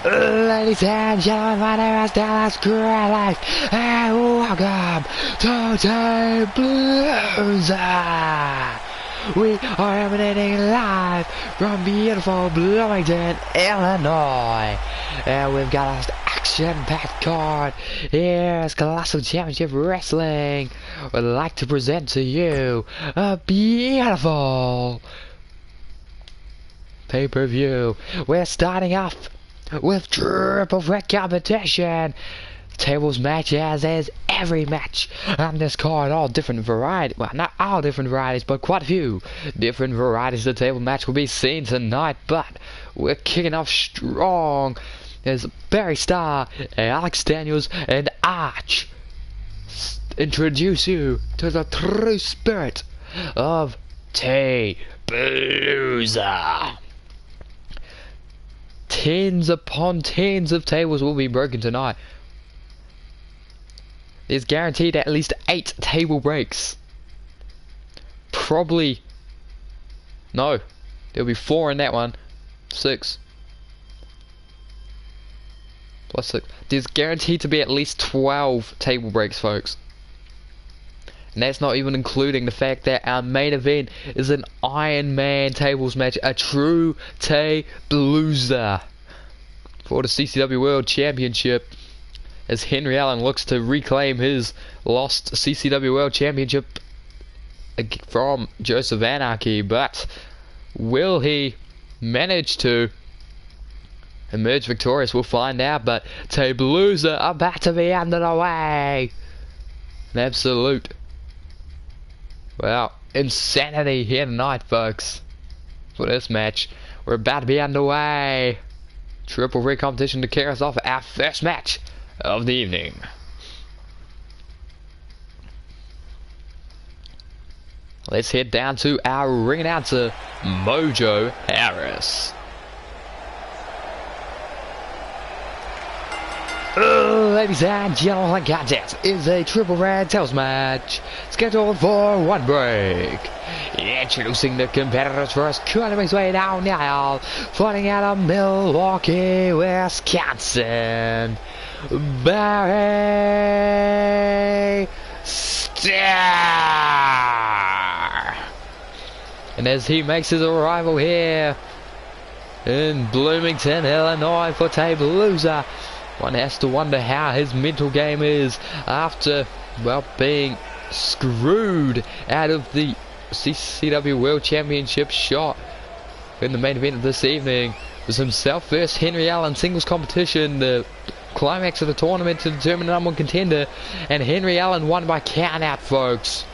Ladies and gentlemen, my name is Dallas Great Life, and welcome to Tablooza. We are emanating live from beautiful Bloomington, Illinois, and we've got an action-packed card. Here's Colossal Championship Wrestling. Would like to present to you a beautiful pay-per-view. We're starting off with triple threat competition. Tables match as is every match on this card. All different variety, well, not all different varieties, but quite a few different varieties of the table match will be seen tonight. But we're kicking off strong as Barry Starr, Alex Daniels, and Arch introduce you to the true spirit of Tablooza. Tens upon tens of tables will be broken tonight. There's guaranteed at least 8 table breaks. Probably. No. There'll be 4 in that one. 6. Plus 6. There's guaranteed to be at least 12 table breaks, folks. And that's not even including the fact that our main event is an Iron Man tables match. A true Tablooza for the CCW World Championship, as Henry Allen looks to reclaim his lost CCW World Championship from Joseph Anarchy. But will he manage to emerge victorious? We'll find out. But Tablooza about to be under the way. An absolute, well, insanity here tonight, folks, for this match. We're about to be underway. Triple threat competition to carry us off our first match of the evening. Let's head down to our ring announcer, Mojo Harris. Ladies and gentlemen, contest is a triple threat tables match scheduled for one break. Introducing the competitors first, currently makes way down the aisle, fighting out of Milwaukee, Wisconsin, Barry Starr. And as he makes his arrival here in Bloomington, Illinois for Tablooza, one has to wonder how his mental game is after, well, being screwed out of the CCW World Championship shot in the main event of this evening. It was himself versus Henry Allen singles competition, the climax of the tournament to determine the number one contender, and Henry Allen won by count out, folks.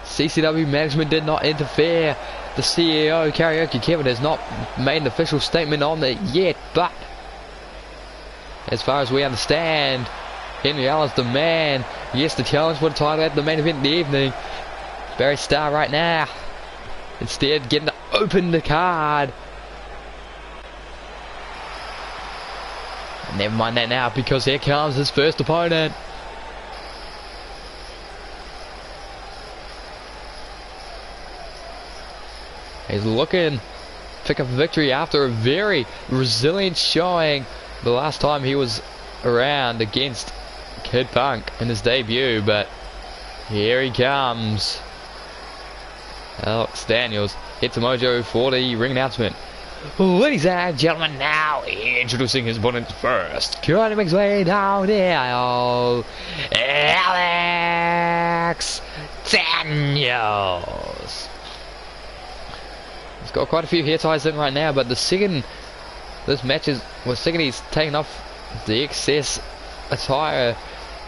CCW management did not interfere. The CEO, Karaoke Kevin, has not made an official statement on it yet, but as far as we understand, Henry Allen's the man. Yes, the challenge for the title at the main event of the evening. Barry Starr right now, instead getting to open the card. Never mind that now, because here comes his first opponent. He's looking to pick up a victory after a very resilient showing the last time he was around against Kid Punk in his debut. But here he comes. Alex Daniels hits a Mojo for the ring announcement. Ladies and gentlemen, now introducing his opponent first, currently makes way down the aisle, Alex Daniels. He's got quite a few hair ties in right now, but the second this match is, well, second he's taken off the excess attire,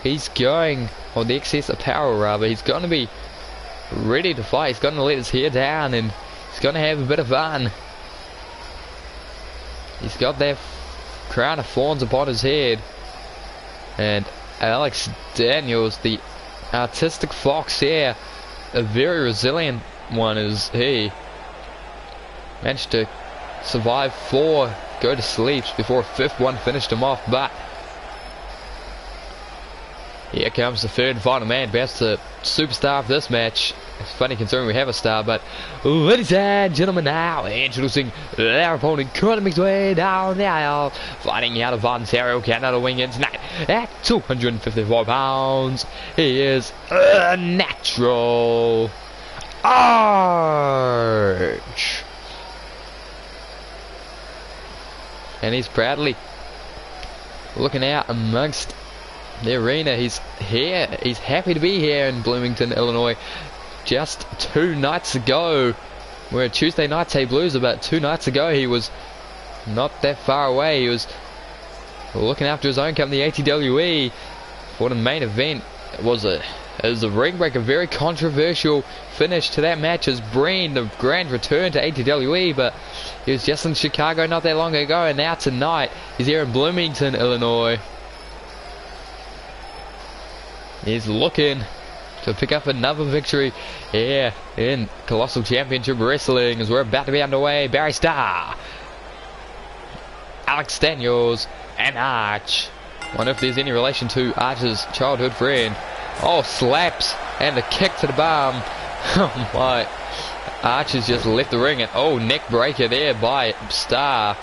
he's going, or the excess apparel rather, he's going to be ready to fight. He's going to let his hair down and he's going to have a bit of fun. He's got that crown of thorns upon his head, and Alex Daniels, the artistic fox here, a very resilient one is he, managed to survive 4 go to sleeps before a 5th one finished him off. But here comes the third and final man, perhaps the superstar of this match, It's funny considering we have a star, but ladies and gentlemen, now introducing their opponent, currently between now fighting out of Ontario, Canada, weighing in tonight at 254 pounds. He is a natural Arch, and he's proudly looking out amongst the arena. He's here. He's happy to be here in Bloomington, Illinois. Just 2 nights ago, we're at Tuesday night Tablooza, but 2 nights ago he was not that far away. He was looking after his own company, ATWE, for the main event. It was a ring break, a very controversial finish to that match as Breen, the grand return to ATWE, but he was just in Chicago not that long ago, and now tonight he's here in Bloomington, Illinois. He's looking to pick up another victory here in Colossal Championship Wrestling as we're about to be underway. Barry Starr, Alex Daniels, and Arch. Wonder if there's any relation to Arch's childhood friend. Oh, slaps and a kick to the bum. Oh my. Arch has just left the ring, and oh, neck breaker there by Starr.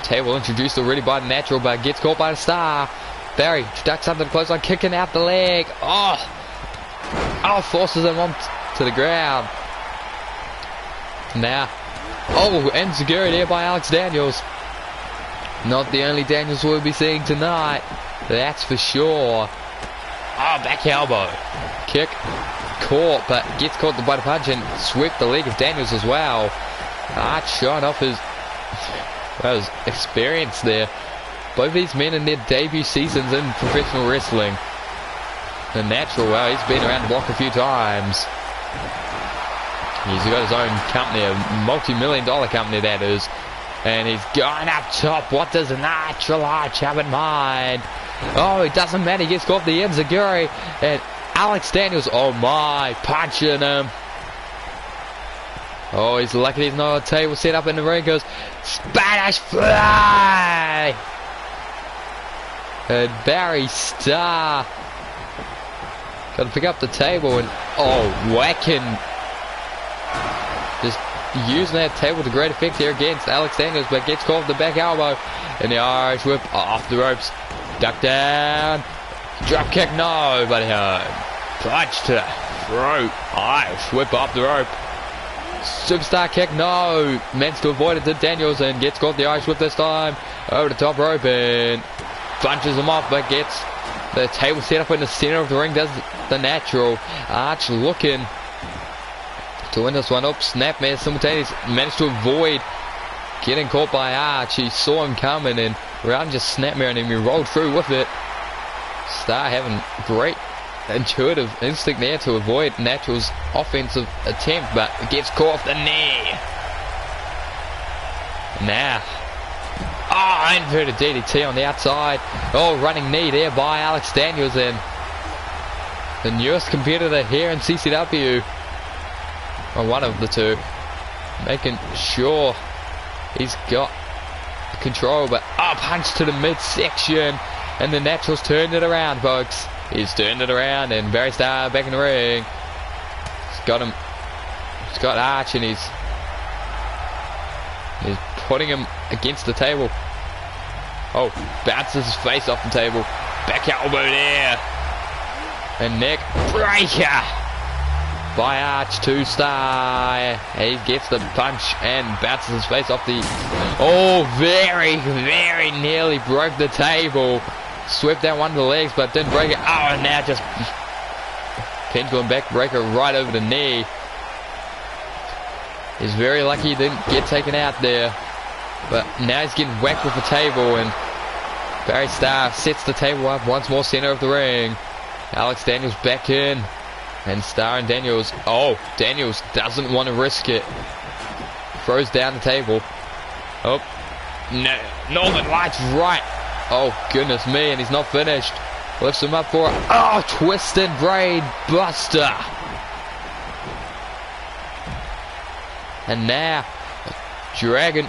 Table introduced already by the Natural, but gets caught by the Star. Barry ducks under the clothesline, kicking out the leg. Oh, forces him on to the ground. Now, and security there by Alex Daniels. Not the only Daniels we'll be seeing tonight, that's for sure. Back elbow. Kick. Caught, but gets caught by the punch and swept the leg of Daniels as well. Arch showing off his experience there. Both these men in their debut seasons in professional wrestling. The Natural, well, he's been around the block a few times. He's got his own company, a multi-million-dollar company that is. And he's going up top. What does the Natural Arch have in mind? Oh, it doesn't matter. He gets caught the enziguri. And Alex Daniels, oh my, punching him. Oh, he's lucky there's no table set up in the ring. Goes Spanish Fly. And Barry Starr got to pick up the table and whacking, just using that table to great effect here against Alex Daniels, but gets caught with the back elbow and the Irish whip off the ropes. Duck down, drop kick, nobody home. Punch to the throat, Irish whip off the rope. Superstar kick, no, managed to avoid it to Daniels and gets caught the Irish whip this time. Over the top rope and punches him off, but gets the table set up in the center of the ring. Does the Natural. Arch looking to win this one up. Snapmare simultaneously managed to avoid getting caught by Arch. He saw him coming and rather than just snapmare him, he rolled through with it. Starr having great intuitive instinct there to avoid Natural's offensive attempt, but gets caught off the knee. Now, inverted DDT on the outside. Running knee there by Alex Daniels, and the newest competitor here in CCW, or one of the two, making sure he's got control, but punch to the midsection, and the Natural's turned it around, folks. He's turned it around, and Barry Starr back in the ring. He's got him. He's got Arch, and he's putting him against the table. Bounces his face off the table. Back elbow there. And neck breaker by Arch to Starr. He gets the punch and bounces his face off the... very, very nearly broke the table. Swept down one of the legs, but didn't break it. And now just pendulum back breaker right over the knee. He's very lucky he didn't get taken out there. But now he's getting whacked with the table, and Barry Starr sets the table up once more, center of the ring. Alex Daniels back in, and Starr and Daniels. Daniels doesn't want to risk it. Throws down the table. No, Northern Lights right. Goodness me, and he's not finished. Lifts him up for a twisted braid buster. And now Dragon,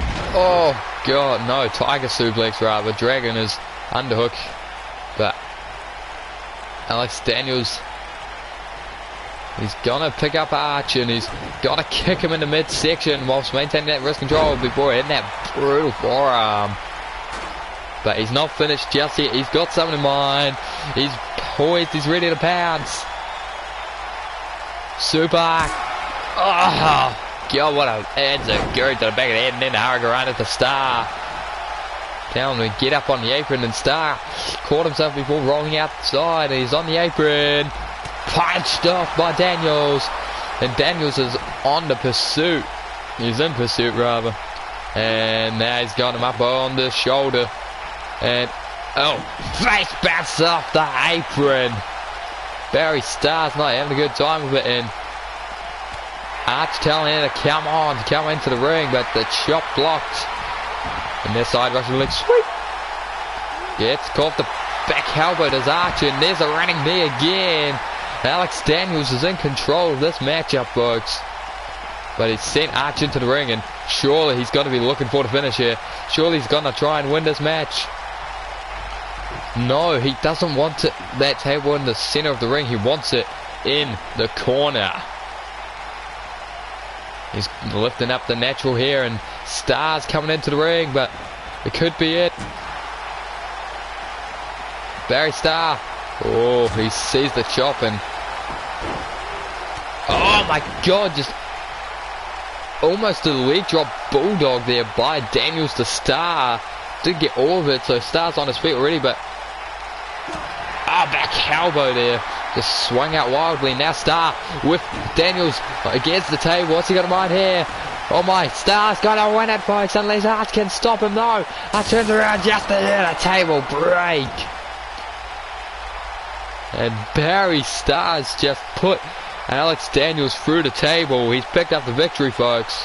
God, no, Tiger suplex rather. Dragon is underhook, but Alex Daniels He's gonna pick up Arch and he's gotta kick him in the midsection whilst maintaining that wrist control before hitting that brutal forearm. But he's not finished just yet. He's got something in mind. He's poised. He's ready to pounce. Super. Oh, God, what a heads a guru to the back of the head and then the Hurricane at the Star. Telling him to get up on the apron, and Star caught himself before rolling outside. He's on the apron. Punched off by Daniels. And Daniels is on the pursuit. He's in pursuit, rather. And now he's got him up on the shoulder. And, oh, face bounces off the apron. Barry Starr's not having a good time with it. And Arch telling him to come on, to come into the ring. But the chop blocked. And their side rushing leg sweep. Gets caught the back elbow to Arch. And there's a running knee again. Alex Daniels is in control of this matchup, folks. But he's sent Arch into the ring, and surely he's going to be looking for the finish here. Surely he's going to try and win this match. No, he doesn't want that table in the center of the ring. He wants it in the corner. He's lifting up the natural here, and Star's coming into the ring, but it could be it. Barry Starr. Oh, he sees the chop and... oh my God, just almost a leg drop bulldog there by Daniels to Starr. Didn't get all of it, so Starr's on his feet already, but... oh, back elbow there. Just swung out wildly. Now Starr with Daniels against the table. What's he got in mind here? Oh my, Starr's gonna win it, folks, unless Arch can stop him. No, Arch turns around just to hear the table break. And Barry Starr's just put Alex Daniels through the table. He's picked up the victory, folks.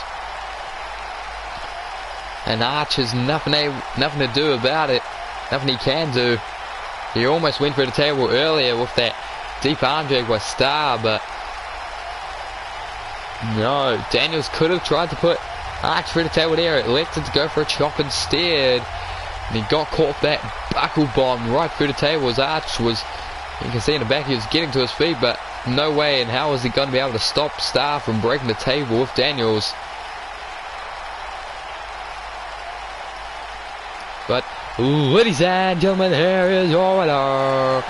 And Arch has nothing to do about it. Nothing he can do. He almost went through the table earlier with that deep arm drag by Starr, but no, Daniels could have tried to put Arch through the table there. It elected to go for a chop instead. And he got caught with that buckle bomb right through the table as Arch was... you can see in the back he was getting to his feet, but no way in hell was he going to be able to stop Starr from breaking the table with Daniels. But, ladies and gentlemen, here is your winner,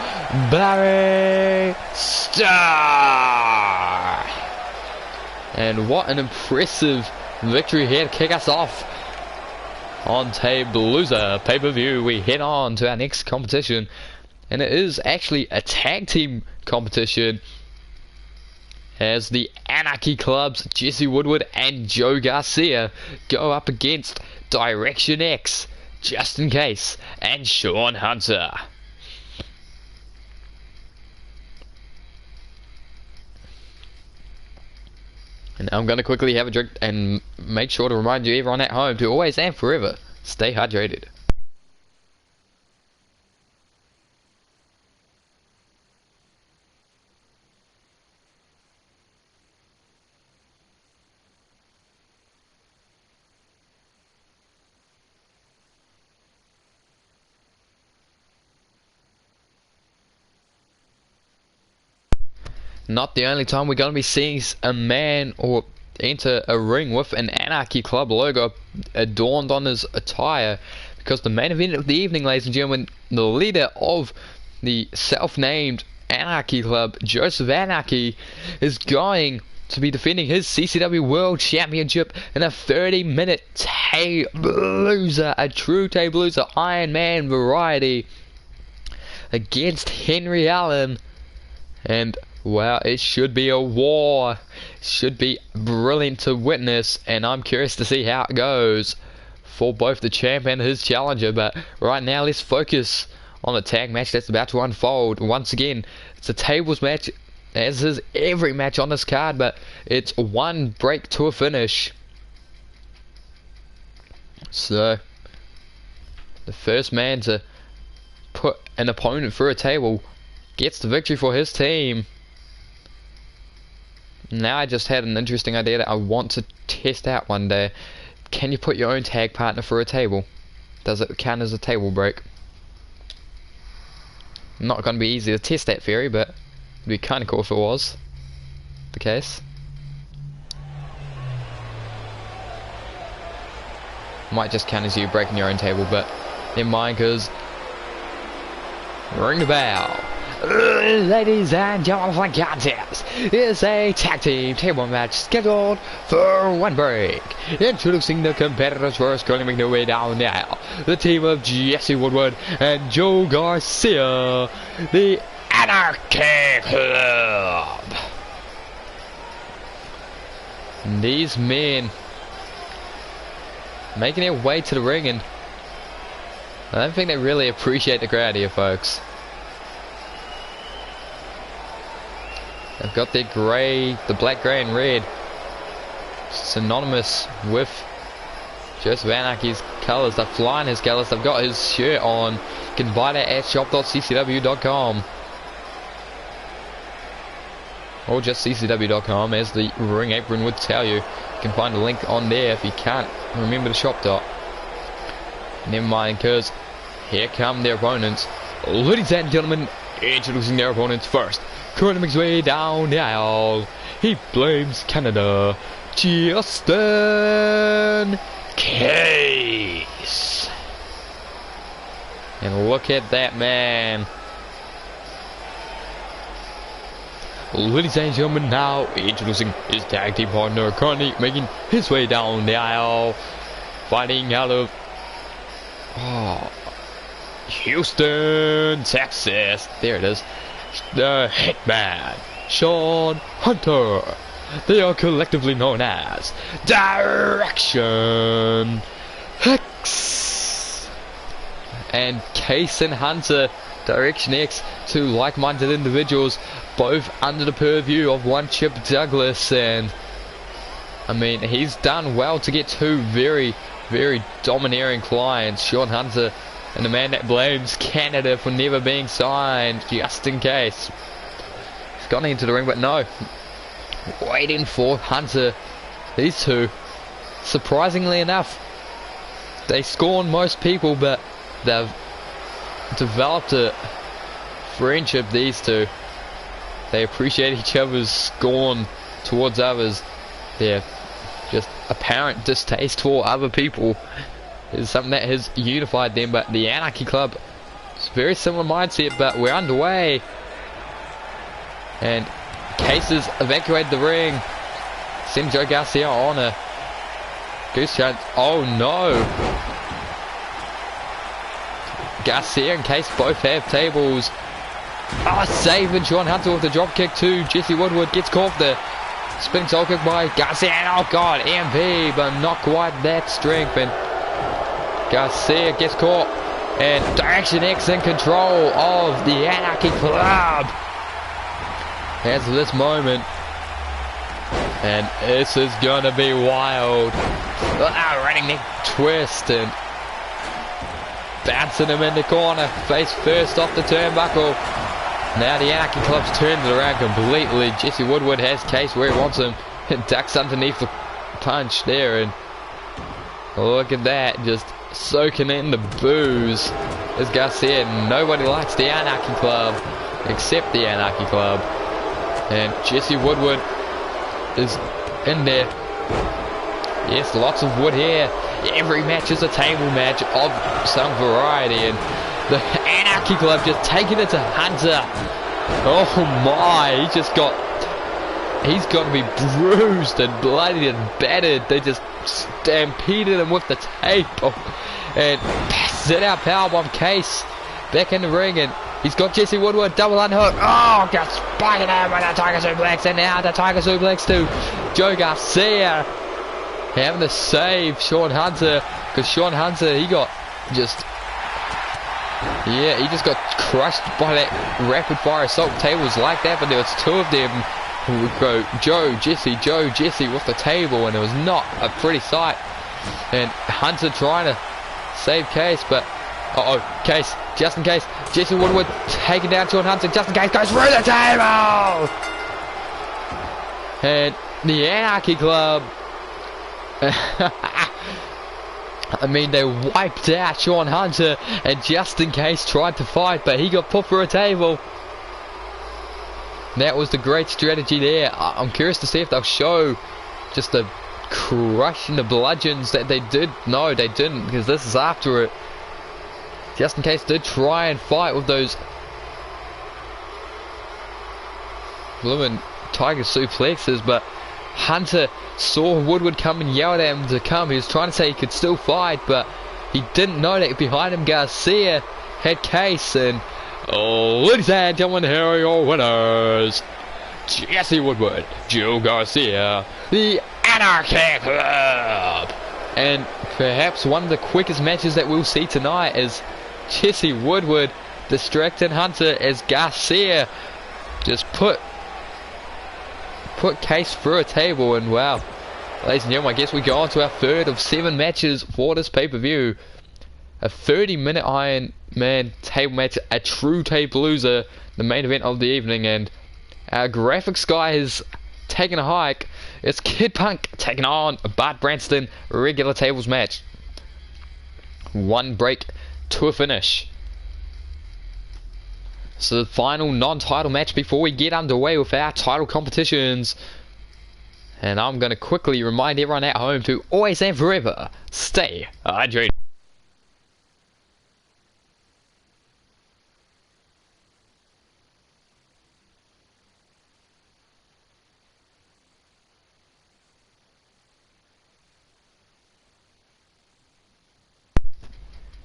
Barry Starr. And what an impressive victory here to kick us off on Tablooza pay-per-view. We head on to our next competition. And it is actually a tag team competition as the Anarchy Club's Jesse Woodward and Joe Garcia go up against Direction X, Justin Case, and Sean Hunter. And I'm going to quickly have a drink and make sure to remind you, everyone at home, to always and forever stay hydrated. Not the only time we're going to be seeing a man or enter a ring with an Anarchy Club logo adorned on his attire, because the main event of the evening, ladies and gentlemen, the leader of the self-named Anarchy Club, Joseph Anarchy, is going to be defending his CCW World Championship in a 30-minute Tablooza, a true Tablooza Iron Man variety, against Henry Allen. And wow, it should be a war. Should be brilliant to witness, and I'm curious to see how it goes for both the champ and his challenger. But right now, let's focus on the tag match that's about to unfold. Once again, it's a tables match, as is every match on this card, but it's one break to a finish. So, the first man to put an opponent through a table gets the victory for his team. Now I just had an interesting idea that I want to test out one day. Can you put your own tag partner through a table? Does it count as a table break? Not going to be easy to test that theory, but it'd be kind of cool if it was. the case. Might just count as you breaking your own table, but never mind, because ring the bell. Ladies and gentlemen, contest is a tag team table match scheduled for one break. Introducing the competitors first, currently making their way down now. The team of Jesse Woodward and Joe Garcia, the Anarchy Club. And these men making their way to the ring, and I don't think they really appreciate the crowd here, folks. They've got their grey, the black, grey and red, synonymous with Joseph Anarchy's colours. They're flying his colours. They've got his shirt on. You can buy that at shop.ccw.com. Or just ccw.com, as the ring apron would tell you. You can find a link on there if you can't remember the shop dot. Never mind, because here come their opponents. Ladies and gentlemen, introducing their opponents first. Currently makes his way down the aisle. He blames Canada. Justin Case. And look at that man. Ladies and gentlemen, now introducing his tag team partner, currently making his way down the aisle, fighting out of Houston, Texas. There it is. The Hitman, Sean Hunter. They are collectively known as Direction X. And Case and Hunter, Direction X, two like-minded individuals, both under the purview of one Chip Douglas. And I mean, he's done well to get two very, very domineering clients, Sean Hunter and the man that blames Canada for never being signed, just in case. He's gone into the ring, but no, waiting for Hunter. These two, surprisingly enough, they scorn most people, but they've developed a friendship, these two. They appreciate each other's scorn towards others. Their just apparent distaste for other people is something that has unified them. But the Anarchy Club is a very similar mindset, but we're underway. And Cases evacuated the ring. Send Joe Garcia on a goose chase. Oh no! Garcia and Case both have tables. Saving Sean Hunter with the drop kick to Jesse Woodward. Gets caught the spinning soul kick by Garcia. Oh god, EMP, but not quite that strength. And Garcia gets caught. And Direction X in control of the Anarchy Club as of this moment. And this is gonna be wild. Running neck twist and bouncing him in the corner. Face first off the turnbuckle. Now the Anarchy Club's turned it around completely. Jesse Woodward has Case where he wants him and ducks underneath the punch there. And look at that, just soaking in the booze. As Garcia, nobody likes the Anarchy Club except the Anarchy Club. And Jesse Woodward is in there. Yes, lots of wood here. Every match is a table match of some variety, and the Anarchy Club just taking it to Hunter. Oh my, he's got to be bruised and bloodied and battered. They just stampeded him with the table and set out powerbomb Case back in the ring, and he's got Jesse Woodward double unhook. Oh, just spiking him with a Tiger Suplex, and now the Tiger Suplex to Joe Garcia. Having to save Sean Hunter, because Sean Hunter, he got just got crushed by that rapid fire assault tables like that. But there was two of them who would go Joe, Jesse with the table, and it was not a pretty sight. And Hunter trying to save Case, but Case, just in case, Jesse Woodward taking down Sean Hunter, just in case, goes through the table. And the Anarchy Club, I mean, they wiped out Sean Hunter, and just in case tried to fight, but he got put through a table. That was the great strategy there. I'm curious to see if they'll show just the crushing the bludgeons that they did. No, they didn't, because this is after it. Just in case they did try and fight with those bloomin' tiger suplexes, but Hunter saw Woodward come and yelled at him to come. He was trying to say he could still fight, but he didn't know that behind him Garcia had Case. And ladies and gentlemen, here are your winners: Jesse Woodward, Joe Garcia, the Anarchy Club. And perhaps one of the quickest matches that we'll see tonight is Jesse Woodward distracting Hunter as Garcia just put Case through a table. And wow, ladies and gentlemen, I guess we go on to our third of 7 matches for this pay-per-view. A 30-minute Iron Man table match, a true Tablooza, the main event of the evening. And our graphics guy has taken a hike. It's Kid Punk taking on Bart Branston, regular tables match. 1 break to a finish. So the final non-title match before we get underway with our title competitions. And I'm going to quickly remind everyone at home to always and forever stay hydrated.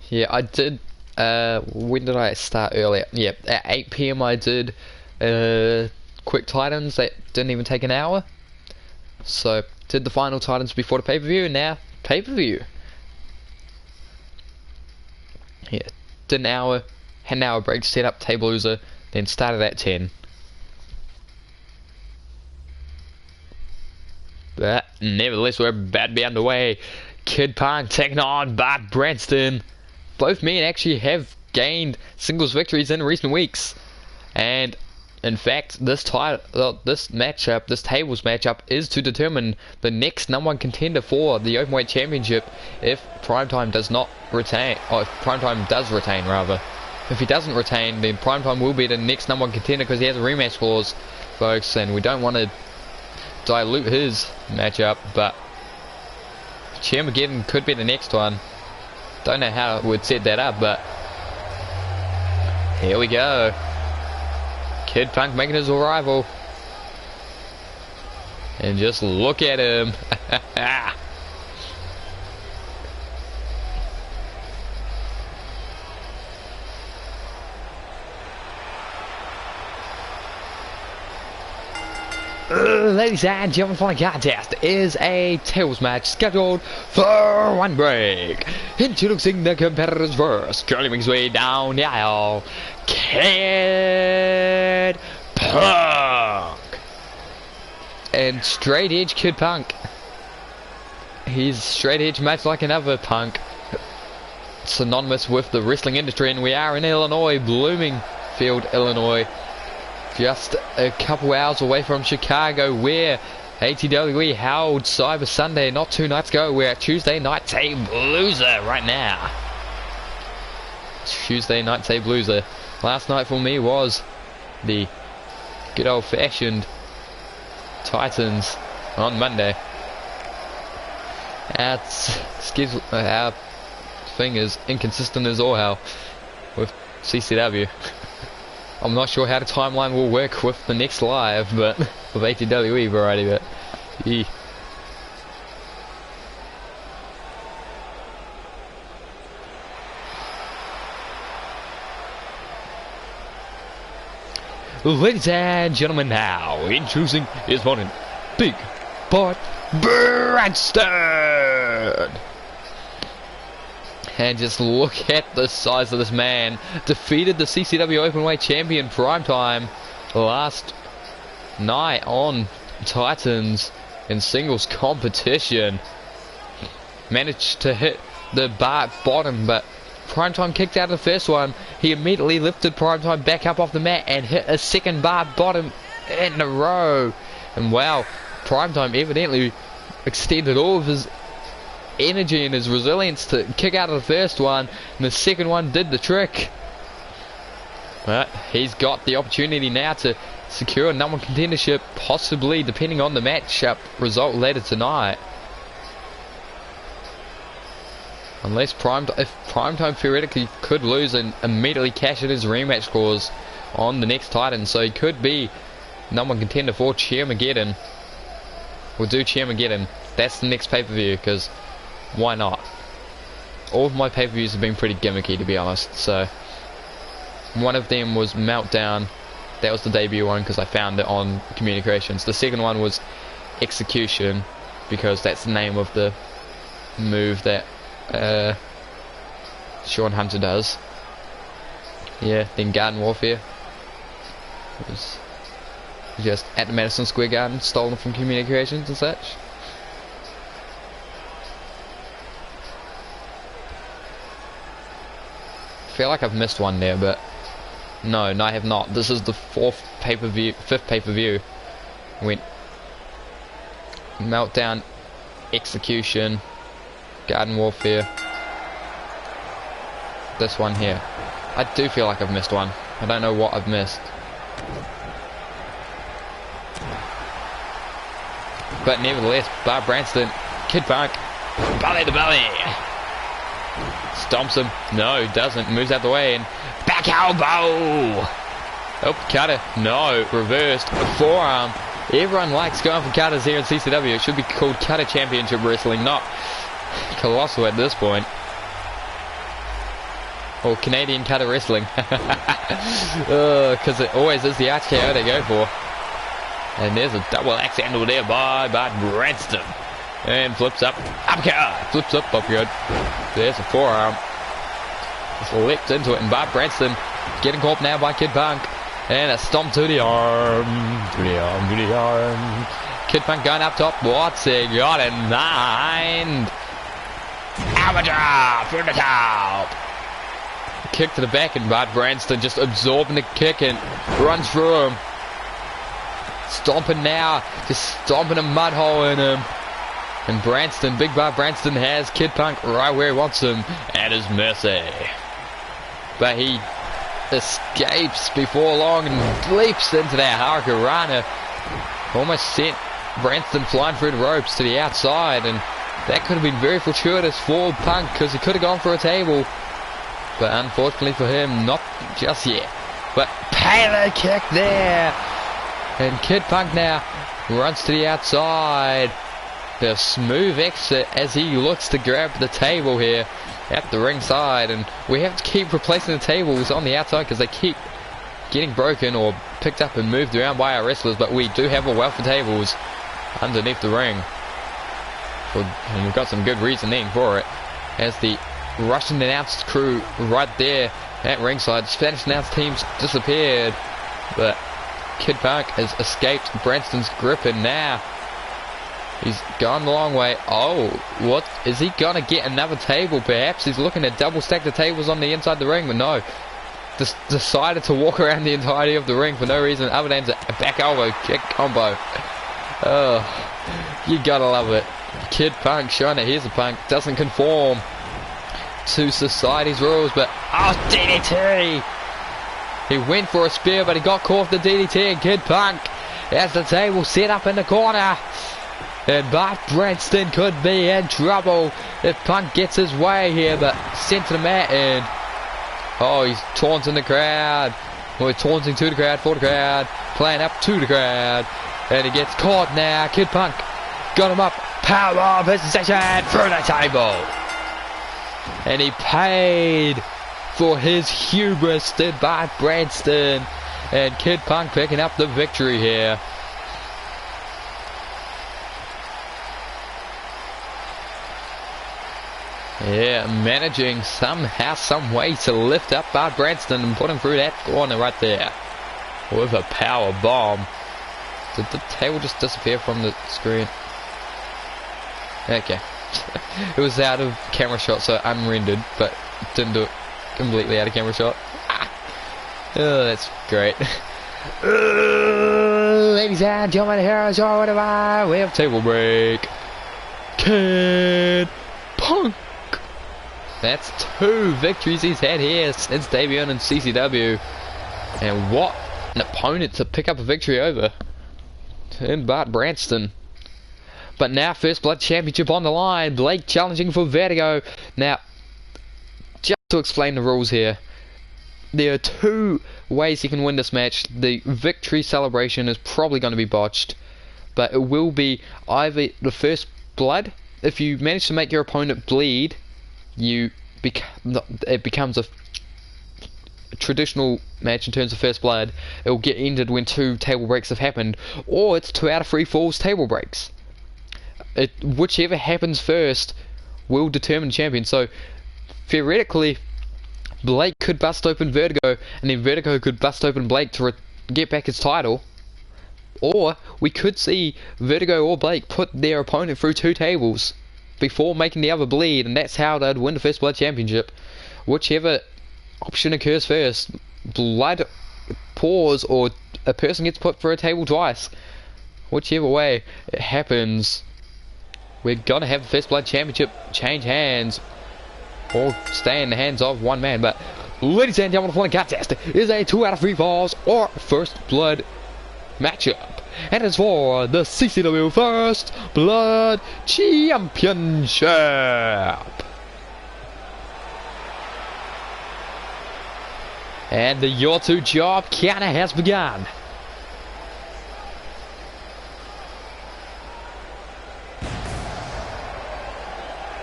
Yeah, I did. When did I start earlier? Yeah, at 8 PM I did quick Titans that didn't even take an hour. So did the final Titans before the pay-per-view, and now pay-per-view. Yeah, did an hour, had an hour break to set up Tablooza, then started at 10. But nevertheless, we're about to be underway. Kid Punk taking on Bart Branston. Both men actually have gained singles victories in recent weeks, and in fact, this matchup, this tables matchup, is to determine the next #1 contender for the Openweight Championship if Primetime does not retain, or if Primetime does retain, rather. If he doesn't retain, then Primetime will be the next #1 contender because he has a rematch clause, folks, and we don't want to dilute his matchup, but Chairmageddon could be the next one. Don't know how it would set that up, but here we go. Kid Punk making his arrival. And just look at him. Ladies and gentlemen, for the contest is a tables match scheduled for 1 break. Introducing the competitors first, currently making his way down the aisle, Kid Punk. And straight edge Kid Punk. He's straight edge match like another Punk. Synonymous with the wrestling industry, and we are in Illinois, Bloomingfield, Illinois. Just a couple hours away from Chicago, where ATWE held Cyber Sunday not 2 nights ago. We're at Tuesday night Tablooza right now. Tuesday night Tablooza. Last night for me was the good old-fashioned Titans on Monday. Our thing is inconsistent as all hell with CCW. I'm not sure how the timeline will work with the next live, but with ATWE variety, but yeah. Ladies and gentlemen, now introducing his opponent, Big Bart Branston. And just look at the size of this man. Defeated the CCW Openweight Champion Primetime last night on Titans in singles competition. Managed to hit the bar bottom, but Primetime kicked out of the first one. He immediately lifted Primetime back up off the mat and hit a second bar bottom in a row. And wow, Primetime evidently extended all of his energy and his resilience to kick out of the first one, and the second one did the trick. But he's got the opportunity now to secure a number one contendership, possibly, depending on the matchup result later tonight. Unless if Primetime theoretically could lose and immediately cash in his rematch clause on the next Titan, so he could be number one contender for Chairmageddon. We'll do Chairmageddon. That's the next pay-per-view, because why not? All of my pay-per-views have been pretty gimmicky, to be honest. So one of them was Meltdown. That was the debut one because I found it on Communications. The second one was Execution, because that's the name of the move that Sean Hunter does. Yeah, then Garden Warfare. It was just at the Madison Square Garden, stolen from Communications and such. I feel like I've missed one there, but no, I have not. This is the fifth pay-per-view. Went Meltdown, Execution, Garden Warfare, this one here. I do feel like I've missed one. I don't know what I've missed. But nevertheless, Bob Branston, Kid Punk, belly to belly. Stomps him. No, doesn't. Moves out the way and back elbow. Oh, cutter. No, reversed. Forearm. Everyone likes going for cutters here in CCW. It should be called Cutter Championship Wrestling, not Colossal at this point. Or Canadian Cutter Wrestling. Because it always is the RKO they go for. And there's a double axe handle there by Branston. And flips up. Uppercut. Flips up. Uppercut. There's a forearm. Just leapt into it. And Bob Branston getting caught now by Kid Punk. And a stomp to the arm. To the arm. To the arm. Kid Punk going up top. What's he got in mind? Albatross from the top. Kick to the back. And Bob Branston just absorbing the kick and runs through him. Stomping now, just stomping a mud hole in him. And Branston, Big Bob Branston has Kid Punk right where he wants him, at his mercy. But he escapes before long and leaps into that Hurricanrana. Almost sent Branston flying through the ropes to the outside, and that could have been very fortuitous for Punk because he could have gone for a table. But unfortunately for him, not just yet. But payload kick there. And Kid Punk now runs to the outside. The smooth exit as he looks to grab the table here at the ringside. And we have to keep replacing the tables on the outside because they keep getting broken or picked up and moved around by our wrestlers. But we do have a wealth of tables underneath the ring. And we've got some good reasoning for it. As the Russian announced crew right there at ringside. Spanish announced teams disappeared. But Kid Punk has escaped Branston's grip, and now he's gone the long way. Oh, what? Is he going to get another table? Perhaps he's looking to double stack the tables on the inside the ring, but no. Just decided to walk around the entirety of the ring for no reason other than a back elbow kick combo. Oh, you gotta love it. Kid Punk showing that here's a Punk. Doesn't conform to society's rules, but oh, DDT! He went for a spear, but he got caught with the DDT, and Kid Punk has the table set up in the corner. And Bob Branston could be in trouble if Punk gets his way here, but sent to the mat, and oh, he's taunting the crowd. Well, he's taunting to the crowd, for the crowd, playing up to the crowd, and he gets caught now. Kid Punk got him up, powerbomb position through the table. And he paid for his hubris to Bob Branston, and Kid Punk picking up the victory here. Yeah, managing somehow, some way to lift up Bob Branston and put him through that corner right there with a power bomb. Did the table just disappear from the screen? Okay. It was out of camera shot, so unrendered, but didn't do it completely out of camera shot. Oh, that's great. Ladies and gentlemen, heroes or whatever, we have table break. Kid Punk. That's 2 victories he's had here since debuting in CCW. And what an opponent to pick up a victory over in Bart Branston. But now First Blood Championship on the line. Blake challenging for Vertigo. Now, just to explain the rules here, there are two ways you can win this match. The victory celebration is probably going to be botched, but it will be either the First Blood. If you manage to make your opponent bleed, it becomes a traditional match in terms of First Blood. It will get ended when 2 table breaks have happened, or it's 2 out of 3 falls table breaks. Whichever happens first will determine the champion. So theoretically, Blake could bust open Vertigo, and then Vertigo could bust open Blake to get back his title. Or we could see Vertigo or Blake put their opponent through 2 tables before making the other bleed, and that's how they'd win the First Blood Championship. Whichever option occurs first, blood pours or a person gets put through a table twice. Whichever way it happens, we're gonna have the First Blood Championship change hands or stay in the hands of one man. But ladies and gentlemen, the following contest is a 2 out of 3 falls or First Blood matchup, and it's for the CCW First Blood Championship. And the Your 2 job counter has begun.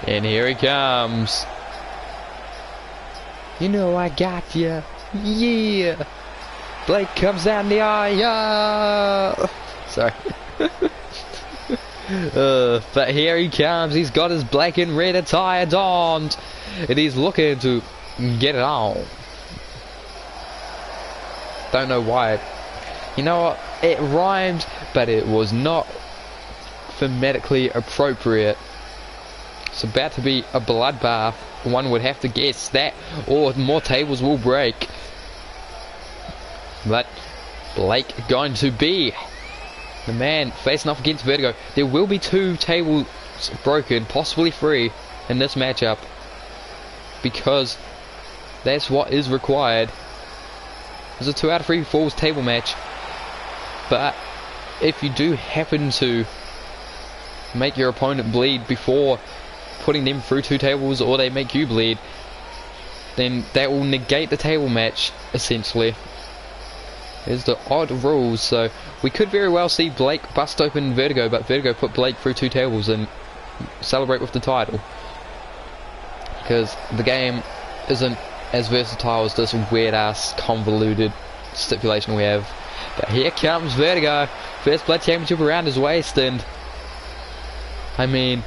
And here he comes. You know I got ya. Yeah. Blake comes down the aisle. Sorry. But here he comes. He's got his black and red attire donned, and he's looking to get it on. Don't know why. You know what? It rhymed, but it was not thematically appropriate. It's about to be a bloodbath. One would have to guess that, or more tables will break. But Blake going to be the man facing off against Vertigo. There will be 2 tables broken, possibly 3, in this matchup, because that's what is required. It's a 2 out of 3 falls table match. But if you do happen to make your opponent bleed before putting them through 2 tables, or they make you bleed, then that will negate the table match, essentially. There's the odd rules, so we could very well see Blake bust open Vertigo, but Vertigo put Blake through 2 tables and celebrate with the title. Because the game isn't as versatile as this weird ass convoluted stipulation we have. But here comes Vertigo, First Blood Championship around his waist, and I mean,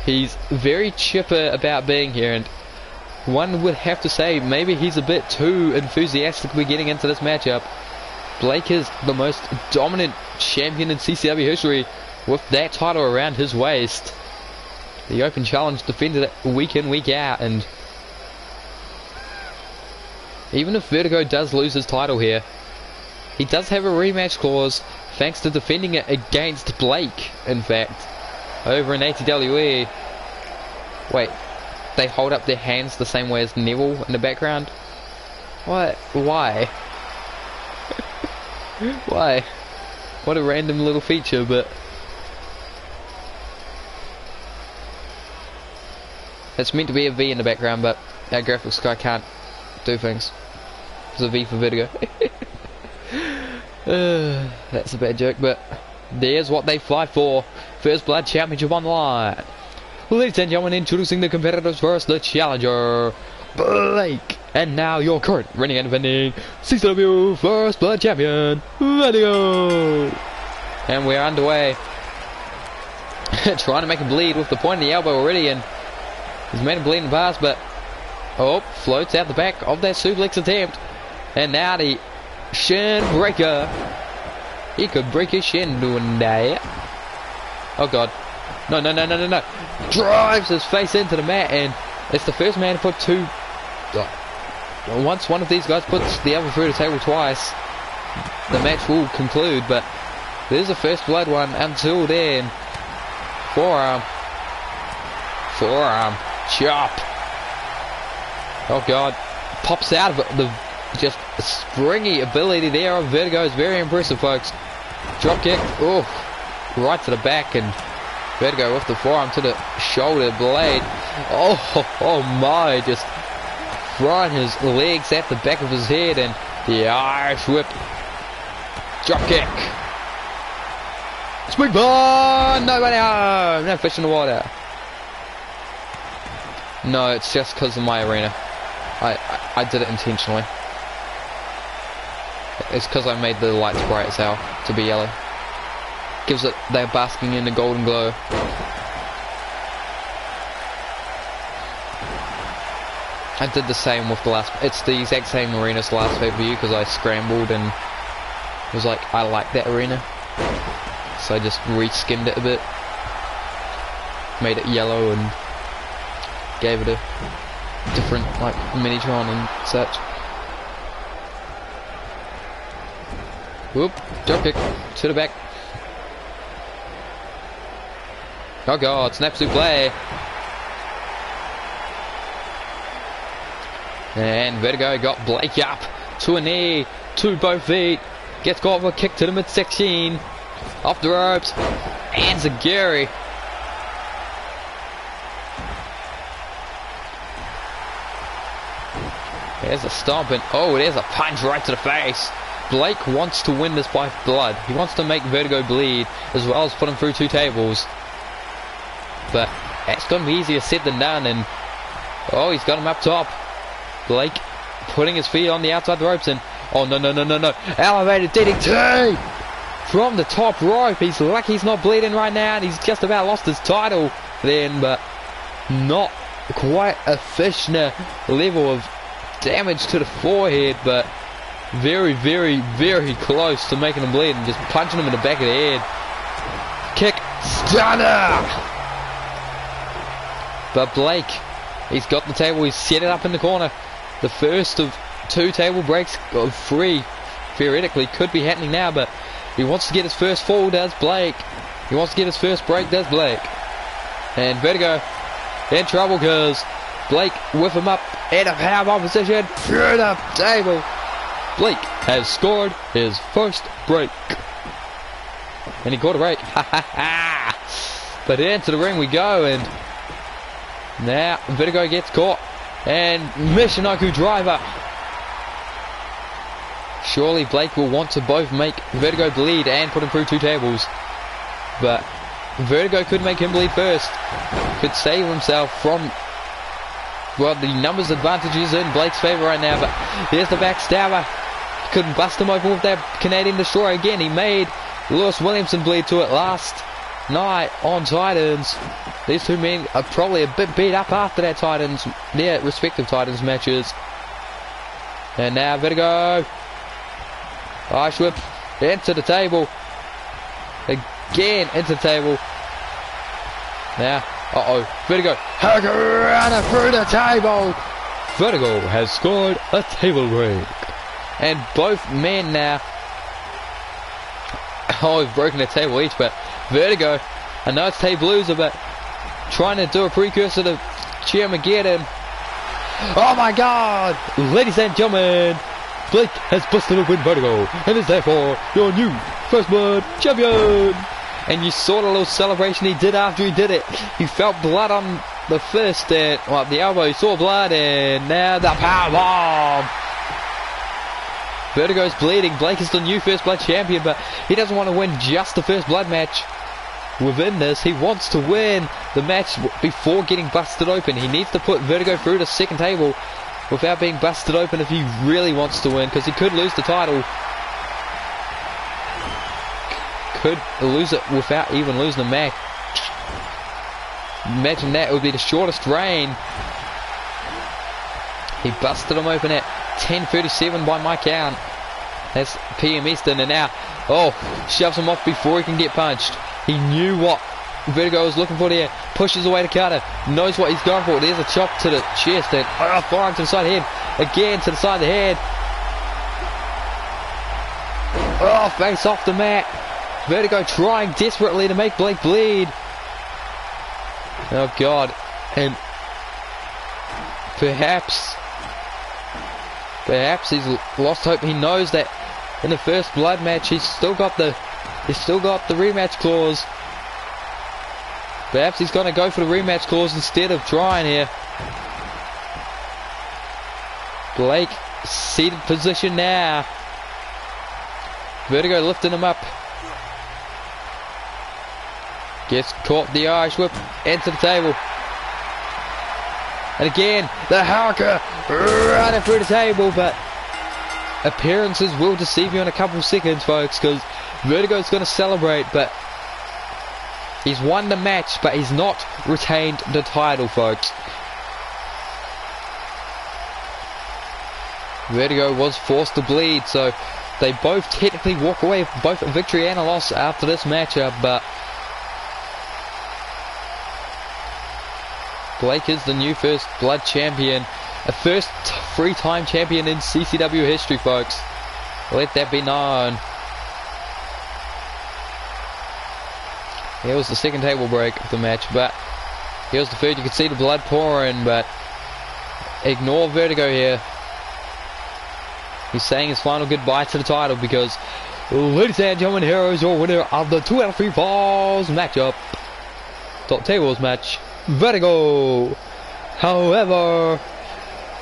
he's very chipper about being here, and one would have to say maybe he's a bit too enthusiastically getting into this matchup. Blake is the most dominant champion in CCW history with that title around his waist. The Open Challenge defended it week in, week out, and even if Vertigo does lose his title here, he does have a rematch clause thanks to defending it against Blake, in fact, over in ATWE. Wait, they hold up their hands the same way as Neville in the background? What? Why? Why? What a random little feature, but it's meant to be a V in the background, but our graphics guy can't do things. It's a V for Vertigo. That's a bad joke, but there's what they fight for. First Blood Championship on the line. Ladies and gentlemen, introducing the competitors first, the challenger, Blake. And now your current reigning and defending CCW First Blood Champion, Vertigo. And we're underway. Trying to make him bleed with the point of the elbow already, and he's made him bleed in the past, but oh, floats out the back of that suplex attempt. And now the shin breaker. He could break his shin doing that. Oh god. No, no, no, no, no, no. Drives his face into the mat, and it's the first man to put 2. Once one of these guys puts the other through the table twice, the match will conclude, but there's a First Blood one. Until then, forearm, chop. Oh god, pops out of it. The just a springy ability there of Vertigo is very impressive, folks. Drop kick, oh, right to the back, and Vertigo with the forearm to the shoulder blade. Oh my, just throwing his legs at the back of his head, and the Irish whip. Drop kick. Spring ball! Nobody home! No fish in the water. No, it's just because of my arena. I did it intentionally. It's because I made the lights bright as hell to be yellow. Gives it, they're basking in the golden glow. I did the same with the last, it's the exact same arena as the last pay-per-view because I scrambled and was like, I like that arena. So I just reskinned it a bit. Made it yellow and gave it a different, like, Minitron and such. Whoop, drop kick to the back. Oh god, snap suplex. And Vertigo got Blake up to a knee, to both feet. Gets caught with a kick to the midsection. Off the ropes. And Zagiri. There's a stomp and oh, there's a punch right to the face. Blake wants to win this by blood. He wants to make Vertigo bleed as well as put him through 2 tables. But that's going to be easier said than done, and oh, he's got him up top. Blake putting his feet on the outside the ropes, and oh no. Elevated DDT from the top rope. He's lucky he's not bleeding right now, and he's just about lost his title then, but not quite a Fishner level of damage to the forehead, but very close to making him bleed and just punching him in the back of the head. Kick, stunner! But Blake, he's got the table, he's set it up in the corner. The first of 2 table breaks, of 3 theoretically could be happening now, but he wants to get his first fall, does Blake. He wants to get his first break, does Blake. And Vertigo in trouble because Blake with him up in a powerbomb position through the table. Blake has scored his first break. And he caught a break. But into the ring we go, and now Vertigo gets caught. And Michinoku driver. Surely Blake will want to both make Vertigo bleed and put him through 2 tables. But Vertigo could make him bleed first. Could save himself from, well, the numbers advantage is in Blake's favour right now. But here's the backstabber. Couldn't bust him open with that Canadian Destroyer again. He made Lewis Williamson bleed to it last night on Titans. These 2 men are probably a bit beat up after their respective Titans matches. And now Vertigo. Ice whip into the table. Again into the table. Now, Vertigo. Hurricanrana through the table. Vertigo has scored a table break. And both men now. Oh, we've broken a table each, but Vertigo, I know it's Tablooza, but trying to do a precursor to Cheermageddon. Oh my god! Ladies and gentlemen, Blake has busted open Vertigo and is therefore your new First Blood champion! And you saw the little celebration he did after he did it. He felt blood on the fist and, well, the elbow, he saw blood, and now the powerbomb! Vertigo's bleeding. Blake is the new First Blood champion, but he doesn't want to win just the First Blood match. Within this, he wants to win the match before getting busted open. He needs to put Vertigo through the 2nd table without being busted open if he really wants to win, because he could lose the title. Could lose it without even losing the match. Imagine that, it would be the shortest reign. He busted him open at 10:37 by my count. That's PM Eastern, and now, shoves him off before he can get punched. He knew what Vertigo was looking for there. Pushes away the cutter. Knows what he's going for. There's a chop to the chest, and forearm to the side of the head. Again to the side of the head. Face off the mat. Vertigo trying desperately to make Blake bleed. Oh god. And perhaps Perhaps he's lost hope. He knows that in the first blood match he's still got the rematch clause. Perhaps he's going to go for the rematch clause instead of trying here. Blake seated position now. Vertigo lifting him up. Gets caught the Irish whip into the table. And again, the haka running through the table, but appearances will deceive you in a couple of seconds, folks, because Vertigo's going to celebrate, but he's won the match, but he's not retained the title, folks. Vertigo was forced to bleed, so they both technically walk away with both a victory and a loss after this matchup, but Blake is the new first blood champion, a first three-time champion in CCW history, folks. Let that be known. Here was the second table break of the match, but here's the third. You can see the blood pouring, but ignore Vertigo here. He's saying his final goodbye to the title because, ladies and gentlemen, here is your winner of the 2 out of 3 falls matchup. Top tables match, Vertigo. However,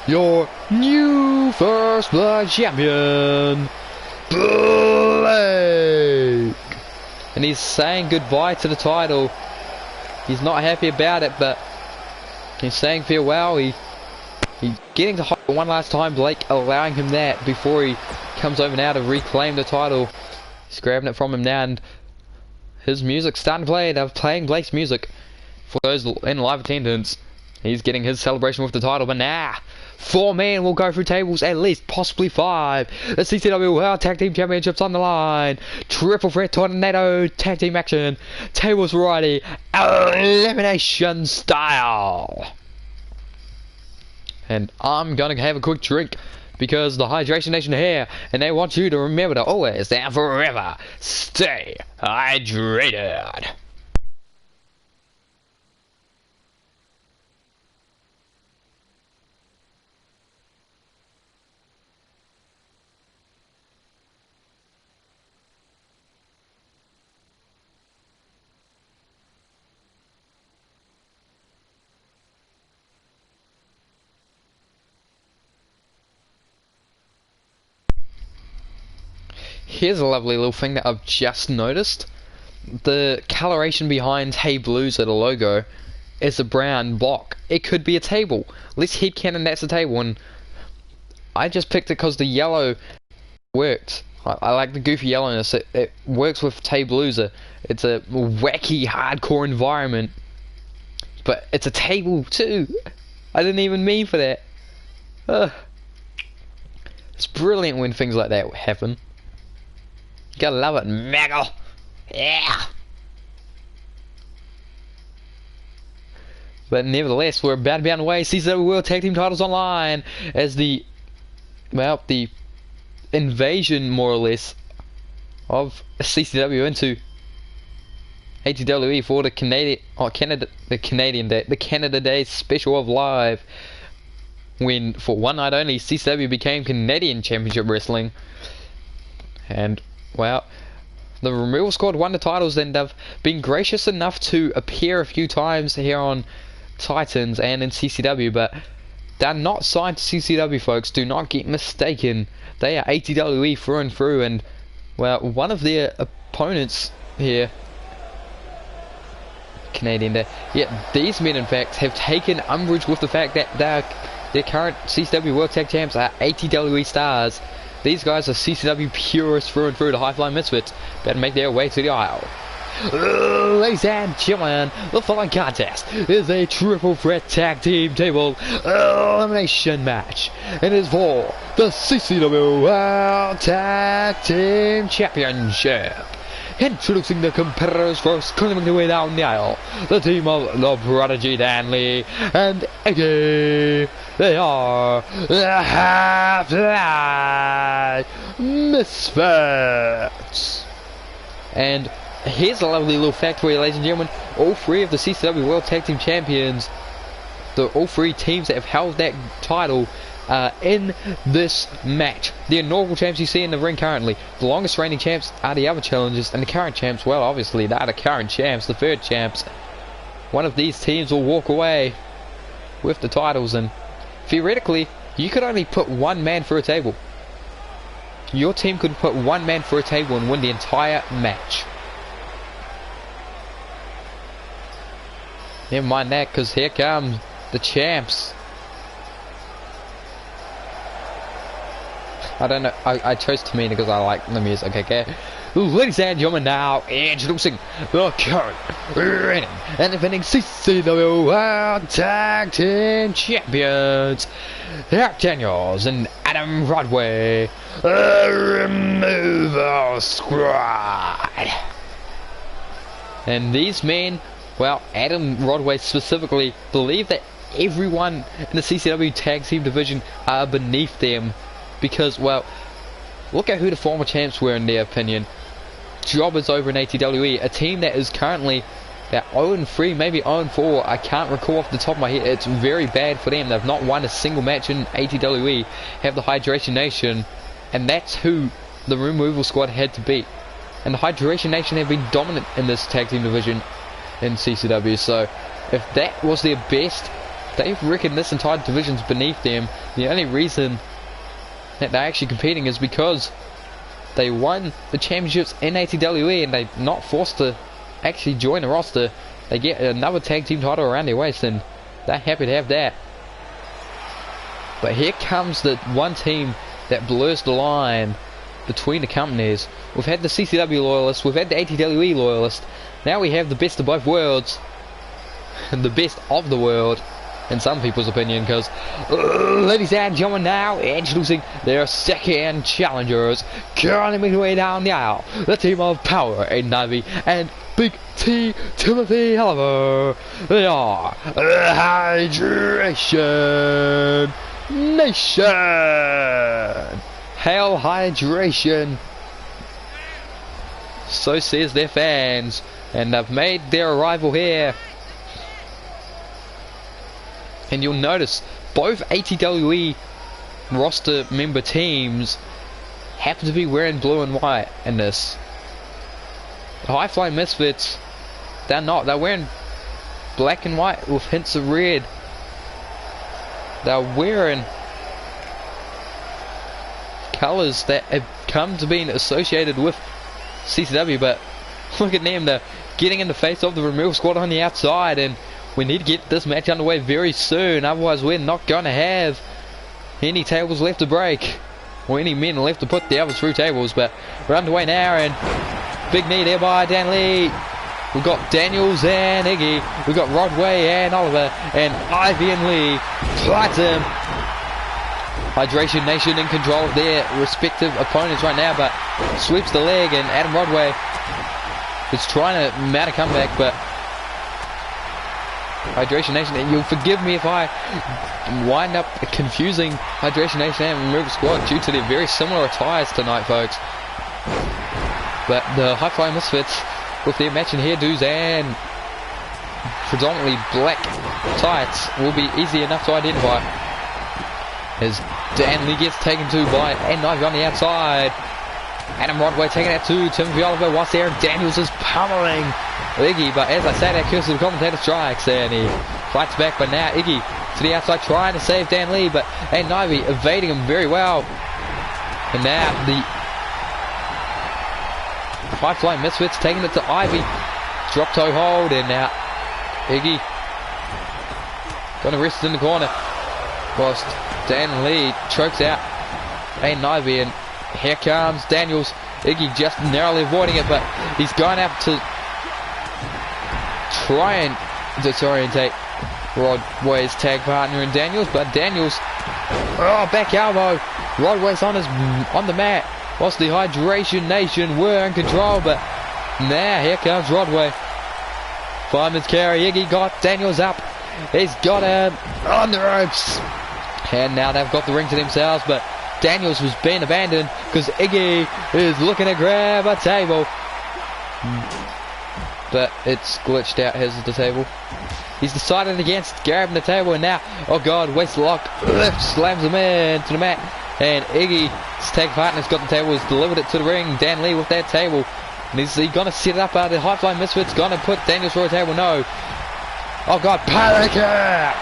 your new first blood champion, Blake. And he's saying goodbye to the title. He's not happy about it, but he's saying farewell. He's getting to hold one last time, Blake allowing him that before he comes over now to reclaim the title. He's grabbing it from him now, and his music's starting to play. They're playing Blake's music for those in live attendance. He's getting his celebration with the title, but nah. 4 men will go through tables, at least, possibly 5. The CCW World Tag Team Championships on the line. Triple threat tornado tag team action. Tables variety, elimination style. And I'm gonna have a quick drink because the Hydration Nation here, and they want you to remember to always and forever stay hydrated. Here's a lovely little thing that I've just noticed. The coloration behind Tablooza, the logo, is a brown block. It could be a table. Let's headcanon that's a table, and I just picked it because the yellow worked. I like the goofy yellowness. It works with Tablooza. It's a wacky, hardcore environment. But it's a table too. I didn't even mean for that. It's brilliant when things like that happen. Gotta love it, Maggle. Yeah. But nevertheless, we're about to be on the way. CCW World Tag Team titles online as the invasion, more or less, of CCW into ATWE for the Canada Day special of live. When for one night only, CCW became Canadian Championship Wrestling, and well, the Removal Squad won the titles, and they've been gracious enough to appear a few times here on Titans and in CCW, but they're not signed to CCW, folks. Do not get mistaken. They are ATWE through and through, and well, one of their opponents here, Canadian Day, these men in fact have taken umbrage with the fact that their current CCW World Tag Champs are ATWE stars. These guys are CCW purists through and through. The High Flying Misfits better make their way to the aisle. Ladies and gentlemen, the following contest is a triple threat tag team table elimination match. It is for the CCW World Tag Team Championship. Introducing the competitors first, coming their way down the aisle, the team of the Prodigy Danley and Iggy. They are the Half-Life Misfits. And here's a lovely little fact for you, ladies and gentlemen. All 3 of the CCW World Tag Team Champions, all 3 teams that have held that title, in this match. The inaugural champs you see in the ring currently. The longest reigning champs are the other challengers, and the current champs, well, obviously, they are the current champs, the third champs. One of these teams will walk away with the titles, and theoretically, you could only put one man through a table. Your team could put one man through a table and win the entire match. Never mind that, because here comes the champs. I don't know, I chose Tamina because I like the music, okay? Ladies and gentlemen, now introducing the current reigning and defending CCW World Tag Team Champions, Eric Daniels and Adam Rodway, Removal Squad. And these men, well, Adam Rodway specifically, believe that everyone in the CCW Tag Team division are beneath them. Because, well, look at who the former champs were in their opinion. Jobbers over in ATWE, a team that is currently 0-3, maybe 0-4. I can't recall off the top of my head. It's very bad for them. They've not won a single match in ATWE. Have the Hydration Nation, and that's who the Removal Squad had to beat. And the Hydration Nation have been dominant in this tag team division in CCW. So, if that was their best, they reckon this entire division's beneath them. The only reason that they're actually competing is because they won the championships in ATWE and they're not forced to actually join the roster. They get another tag team title around their waist and they're happy to have that. But here comes the one team that blurs the line between the companies. We've had the CCW loyalists, we've had the ATWE loyalists, now we have the best of both worlds, and the best of the world in some people's opinion, because ladies and gentlemen, now introducing their second challengers, currently making their way down the aisle, the team of Power and Navy and Big T Timothy Oliver. They are Hydration Nation. Hail Hydration. So says their fans, and they've made their arrival here. And you'll notice both ATWE roster member teams happen to be wearing blue and white in this. The High Flying Misfits, they're not. They're wearing black and white with hints of red. They're wearing colours that have come to being associated with CCW, but look at them. They're getting in the face of the Removal Squad on the outside, and we need to get this match underway very soon, otherwise we're not going to have any tables left to break, or any men left to put the others through tables. But we're underway now, and big knee there by Dan Lee. We've got Daniels and Iggy, we've got Rodway and Oliver, and Ivy and Lee fight him. Hydration Nation in control of their respective opponents right now, but sweeps the leg, and Adam Rodway is trying to mount a comeback, but Hydration Nation, and you'll forgive me if I wind up confusing Hydration Nation and Removal Squad due to their very similar attires tonight, folks. But the High Flying Misfits, with their matching hairdos and predominantly black tights, will be easy enough to identify. As Dan Lee gets taken to by N9 on the outside. Adam Rodway taking out to Timothy Oliver, whilst Aaron Daniels is pummeling Iggy, but as I say, that curse of the commentator strikes, and he fights back. But now Iggy to the outside trying to save Dan Lee, but Ivy evading him very well. And now the High Flying Misfits taking it to Ivy, drop toe hold, and now Iggy gonna rest in the corner whilst Dan Lee chokes out Ivy, and here comes Daniels. Iggy just narrowly avoiding it, but he's going up to try and disorientate Rodway's tag partner in Daniels, but Daniels, back elbow. Rodway's on the mat, whilst the Hydration Nation were in control, but now here comes Rodway. Fireman's carry. Iggy got Daniels up. He's got him on the ropes, and now they've got the ring to themselves, but Daniels was being abandoned because Iggy is looking to grab a table, but it's glitched out. Here's the table. He's decided against grabbing the table, and now, oh god, waist lock, slams him into the mat, and Iggy's tag partner's got the table, has delivered it to the ring. Dan Lee with that table, and is he gonna set it up? The High Flying Misfits gonna put Daniels for a table? No. Oh god, power kick!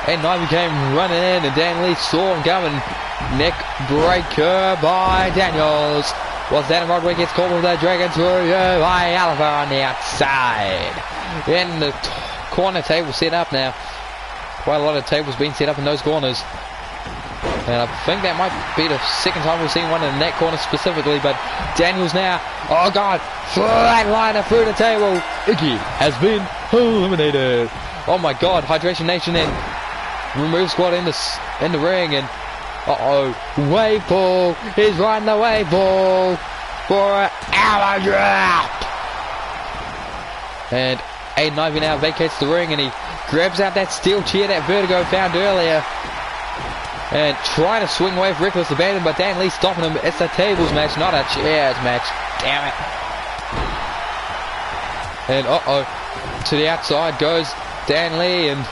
And Ivy came running in, and Dan Lee saw him coming. Neck breaker by Daniels. Was Adam Rodway gets caught with the dragon through by Oliver on the outside. In the corner table set up now. Quite a lot of tables being set up in those corners. And I think that might be the second time we've seen one in that corner specifically. But Daniels now, oh god, flatliner through the table. Iggy has been eliminated. Oh my god, Hydration Nation in. Remove squad in the ring, and wave ball. He's riding the wave ball for an hour drop. And Aiden Ivy now vacates the ring, and he grabs out that steel chair that Vertigo found earlier, and trying to swing away with reckless abandon, but Dan Lee stopping him. It's a tables match, not a chairs match. Damn it. And to the outside goes Dan Lee, and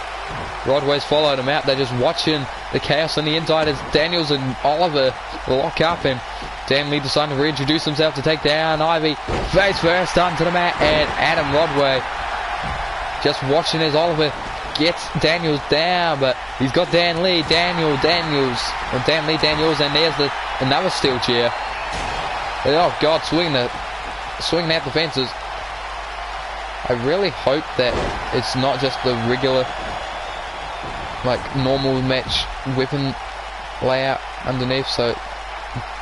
Rodway's followed him out. They're just watching the chaos on the inside as Daniels and Oliver lock up, and Dan Lee deciding to reintroduce himself to take down Ivy. Face first onto the mat, and Adam Rodway just watching as Oliver gets Daniels down, but he's got Dan Lee, Dan Lee Daniels, and there's another steel chair. And oh god, swinging at the fences. I really hope that it's not just the regular, like, normal match weapon layout underneath, so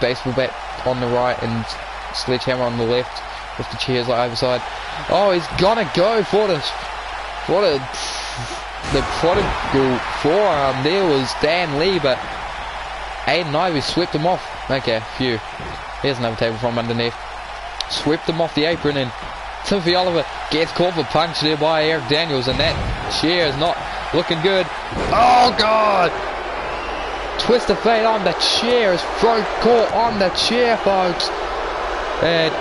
baseball bat on the right and sledgehammer on the left with the chairs like either side. Oh, he's gonna go for the prodigal forearm. There was Dan Lee, but Aiden Ivy swept him off. Okay, phew. Here's another table from underneath. Swept him off the apron, and Timothy Oliver gets caught for punch there by Eric Daniels, and that chair is not looking good. Oh god! Twist of fate on the chair. Is throat caught on the chair, folks. And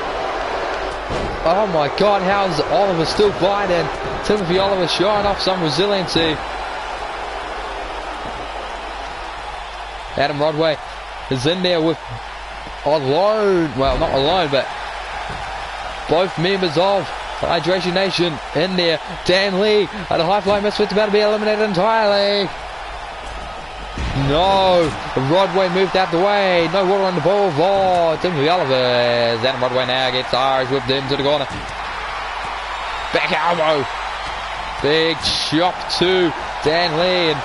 oh my god, how's Oliver still fighting? Timothy Oliver showing off some resiliency. Adam Rodway is in there with alone, well, not alone, but both members of Hydration Nation in there. Dan Lee at the High Flying Misfits about to be eliminated entirely. No, Rodway moved out the way. No water on the ball for Timothy Oliver. Adam Rodway now gets Irish whipped into the corner. Back elbow. Big chop to Dan Lee, and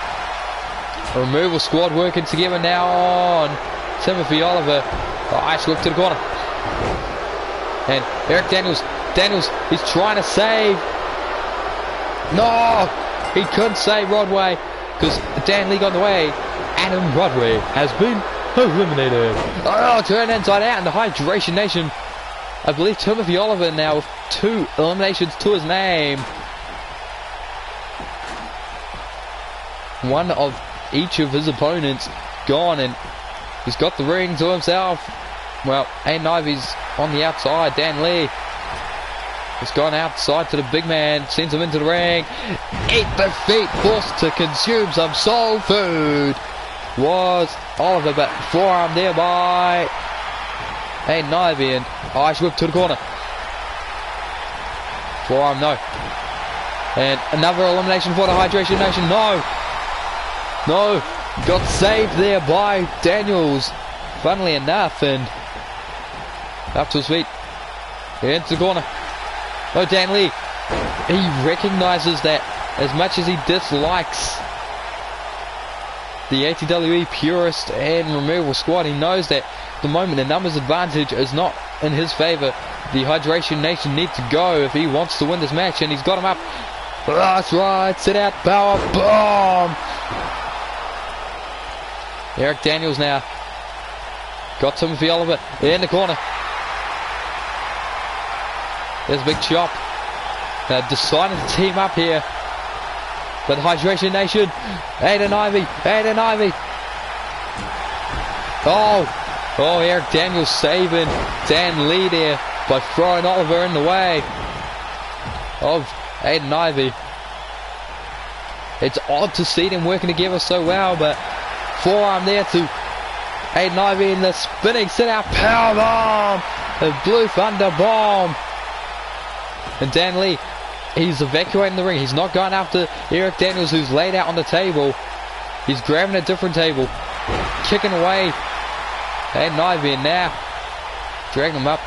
removal squad working together now on Timothy Oliver. Irish whip to the corner. And Eric Daniels, he's trying to save. No, he couldn't save Rodway because Dan Lee got in the way. Adam Rodway has been eliminated. Oh, turn inside out, and the Hydration Nation, I believe Timothy Oliver now with 2 eliminations to his name. One of each of his opponents gone, and he's got the ring to himself. Well, Aiden Ivy's on the outside. Dan Lee has gone outside to the big man, sends him into the ring. Eat the feet, forced to consume some soul food. Was Oliver, but forearm there by Aiden Ivy, and Irish whip to the corner. Forearm, no. And another elimination for the Hydration Nation. No, got saved there by Daniels, funnily enough, and up to his feet, into the corner. Oh, Dan Lee, he recognises that as much as he dislikes the ATWE purist and removal squad, he knows that at the moment the numbers advantage is not in his favour. The Hydration Nation need to go if he wants to win this match, and he's got him up. That's right, sit out, power bomb. Eric Daniels now got Timothy Oliver in the corner. There's a big chop. They're deciding to team up here. But Hydration Nation, Aiden Ivy. Oh, Eric Daniels saving Dan Lee there by throwing Oliver in the way of Aiden Ivy. It's odd to see them working together so well, but forearm there to Aiden Ivy in the spinning sit-out power bomb, the Blue Thunder bomb. And Dan Lee, he's evacuating the ring. He's not going after Eric Daniels, who's laid out on the table. He's grabbing a different table, kicking away Aiden Ivy, and now dragging him up.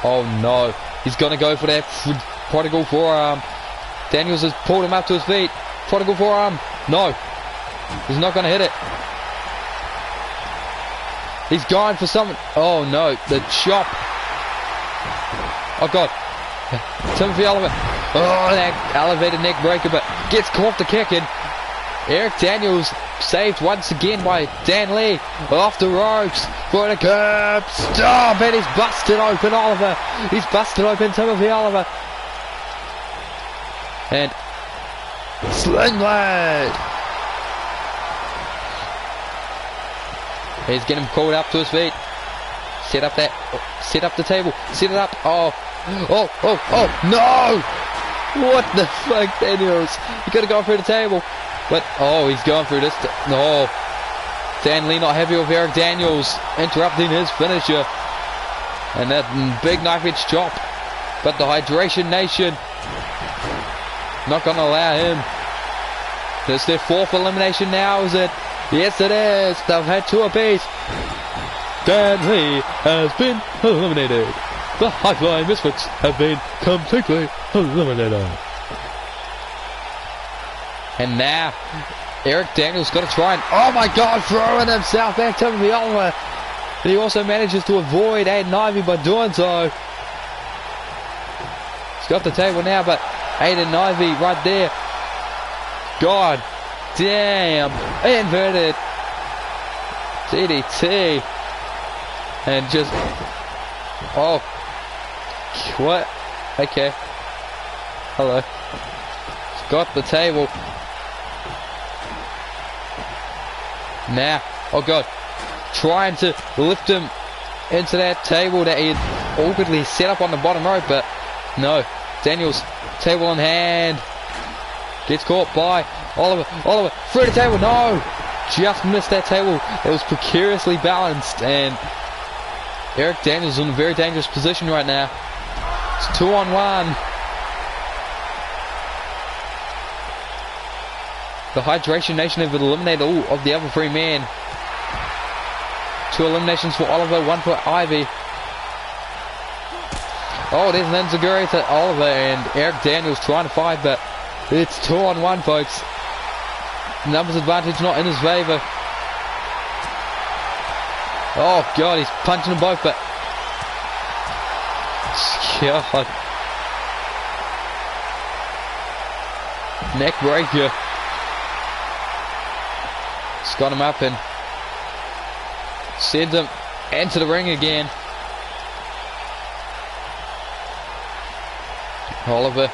Oh no, he's going to go for that prodigal forearm. Daniels has pulled him up to his feet. Prodigal forearm. No, he's not going to hit it. He's going for something. Oh no, the chop. Oh god. Timothy Oliver. Oh, that elevated neck breaker, but gets caught the kicking. Eric Daniels saved once again by Dan Lee. Off the ropes for the curb stop, and he's busted open Oliver. He's busted open Timothy Oliver. And Sling Blade. He's getting called up to his feet. Set up that. Set up the table. Set it up. Oh. Oh. Oh. Oh. No. What the fuck, Daniels? You gotta go through the table. But, oh, he's going through this. No. Dan Lee not happy with Eric Daniels interrupting his finisher. And that big knife edge chop. But the Hydration Nation not going to allow him. It's their fourth elimination now, is it? Yes, it is. They've had two apiece. Dan Lee has been eliminated. The High-Flying Misfits have been completely eliminated. And now, Eric Daniels got to try and, oh my god, throwing himself back to the Oliver. And he also manages to avoid Aiden Ivy by doing so. He's got the table now, but Aiden Ivy right there. God damn. Inverted DDT. And just, oh. What? Okay. Hello. He's got the table. Now, oh god, trying to lift him into that table that he had awkwardly set up on the bottom rope, but no. Daniels, table in hand, gets caught by Oliver. Oliver through the table. No, just missed that table. It was precariously balanced, and Eric Daniels is in a very dangerous position right now. It's 2-on-1. The Hydration Nation have eliminated all of the other three men. 2 eliminations for Oliver, 1 for Ivy. Oh, there's an enziguri to Oliver, and Eric Daniels trying to fight, but it's 2-on-1, folks. Numbers advantage not in his favour. Oh god, he's punching them both, but god. Neck breaker. He's got him up and sends him into the ring again. Oliver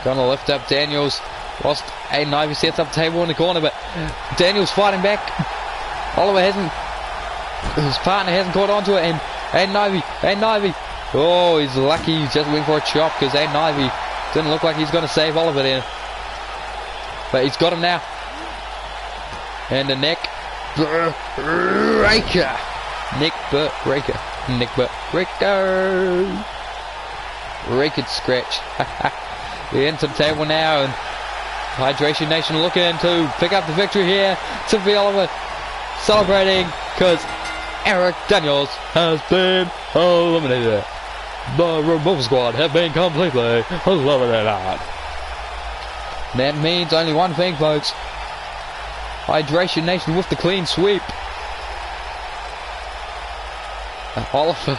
gonna lift up Daniels. Lost Aiden Ivy, sets up the table in the corner, but Daniels fighting back. Oliver hasn't, his partner hasn't caught onto it, and Aiden Ivy. Oh, he's lucky he just went for a chop, because Aiden Ivy didn't look like he's going to save Oliver there. But he's got him now. And the neck breaker. Neck breaker. Neck breaker. Rake it scratch. We're into the table now, and Hydration Nation looking to pick up the victory here. Timothy Oliver celebrating because Eric Daniels has been eliminated. The removal squad have been completely eliminated. That means only one thing, folks. Hydration Nation with the clean sweep. And Oliver,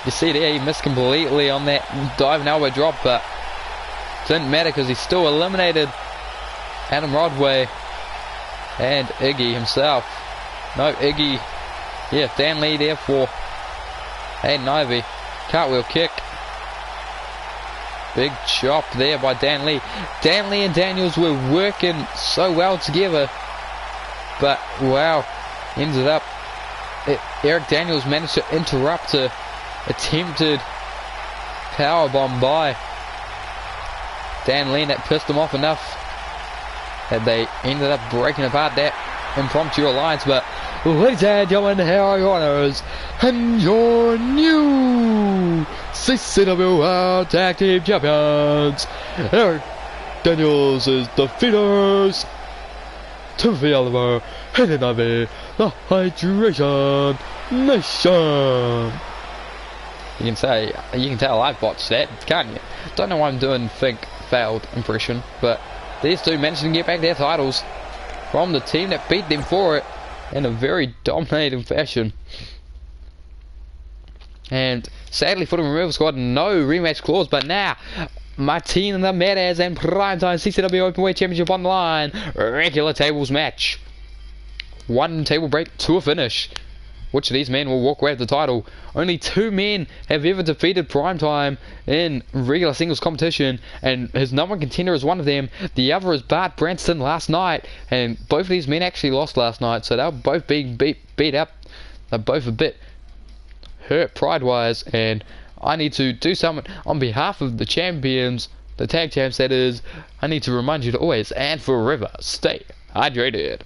you see there, he missed completely on that diving elbow drop, but didn't matter because he still eliminated Adam Rodway and Iggy himself. No, Iggy. Yeah, Dan Lee there for Aiden Ivy. Cartwheel kick. Big chop there by Dan Lee. Dan Lee and Daniels were working so well together. But, wow, ended up, Eric Daniels managed to interrupt a attempted powerbomb by Dan Lee, that pissed them off enough that they ended up breaking apart that impromptu alliance. But ladies and gentlemen, here are your honors and your new CCW World Tag Team Champions. Eric Daniels is defeaters Timothy Oliver and Ivy, the Hydration Nation. You can tell I've botched that, can't you? Don't know why I'm doing failed impression, but these two managed to get back their titles from the team that beat them for it in a very dominating fashion. And sadly for the removal squad, no rematch clause, but now Martin Ramirez and Primetime CCW Openweight Championship on the line. Regular tables match. 1 table break to a finish. Which of these men will walk away with the title? Only 2 men have ever defeated Primetime in regular singles competition, and his number 1 contender is one of them. The other is Bart Branston last night, and both of these men actually lost last night, so they're both being beat up. They're both a bit hurt pride-wise, and I need to do something on behalf of the champions, the tag champs that is. I need to remind you to always and forever stay hydrated.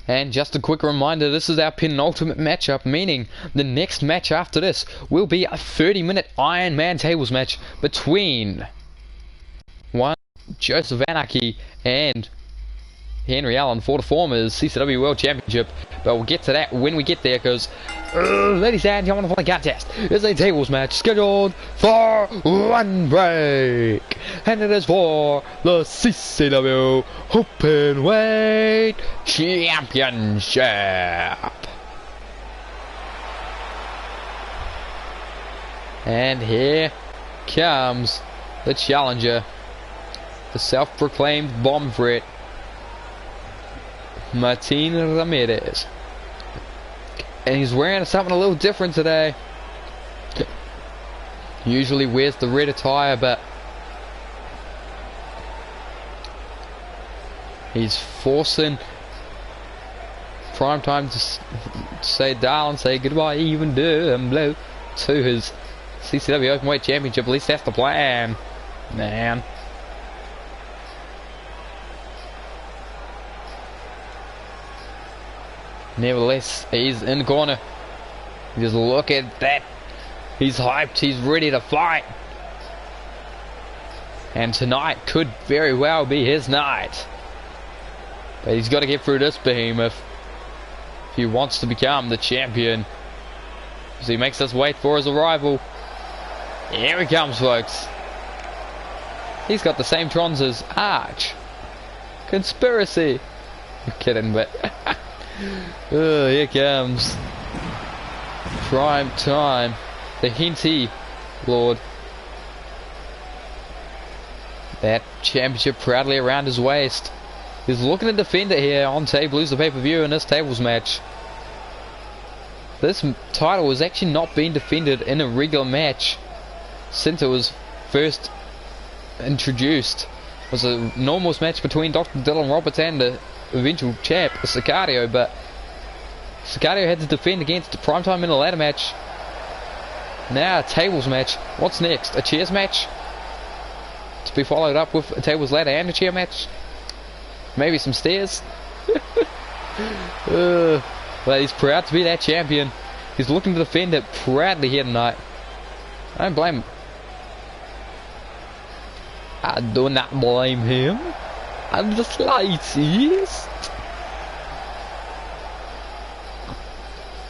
And just a quick reminder, this is our penultimate matchup, meaning the next match after this will be a 30-minute Iron Man tables match between one Joseph Anarchy and Henry Allen for the former's CCW World Championship. But we'll get to that when we get there, because ladies and gentlemen, for the contest is a tables match scheduled for 1 break, and it is for the CCW Openweight Championship. And here comes the challenger, the self-proclaimed bomb threat, Martin Ramirez. And he's wearing something a little different today. Usually wears the red attire, but he's forcing Primetime to say darling, say goodbye, even do and blow to his CCW Openweight Championship. At least that's the plan, man. Nevertheless, he's in the corner. Just look at that. He's hyped. He's ready to fight. And tonight could very well be his night. But he's got to get through this behemoth if he wants to become the champion. So he makes us wait for his arrival. Here he comes, folks. He's got the same trons as Arch. Conspiracy. I'm kidding, but... Oh, here comes Primetime, the Hinty Lord. That championship proudly around his waist. He's looking to defend it here on Tablooza pay-per-view in this tables match. This title has actually not been defended in a regular match since it was first introduced. It was a normals match between Dr. Dylan Roberts and the eventual champ, Sicario, but Sicario had to defend against Primetime in a ladder match. Now a tables match. What's next? A chairs match? To be followed up with a tables, ladder and a chair match? Maybe some stairs? But he's proud to be that champion. He's looking to defend it proudly here tonight. I don't blame him. I do not blame him. I'm the slightest.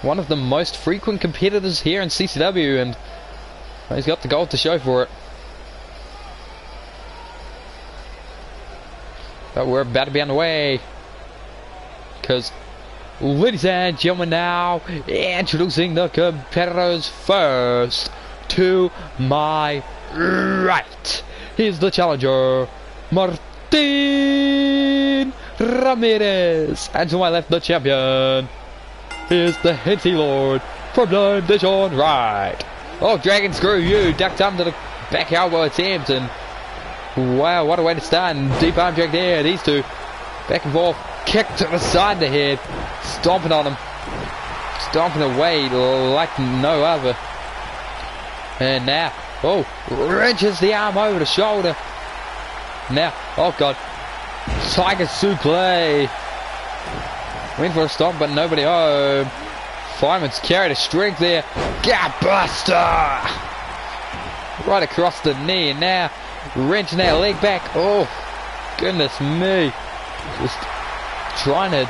One of the most frequent competitors here in CCW, and he's got the gold to show for it. But we're about to be on the way, because, ladies and gentlemen, now introducing the competitors first. To my right, he's the challenger, Martin Ramirez. And to my left, the champion. Here's the Henty Lord from Division right. Oh, Dragon, screw you. Ducked under the back elbow attempt. And wow, what a way to start. And deep arm drag there. These two back and forth. Kick to the side of the head. Stomping on him. Stomping away like no other. And now, oh, wrenches the arm over the shoulder. Now, oh God. Tiger suplex. Went for a stomp, but nobody home. Fireman's carried a strength there. Gut buster! Right across the knee, and now wrenching that leg back. Oh, goodness me. Just trying to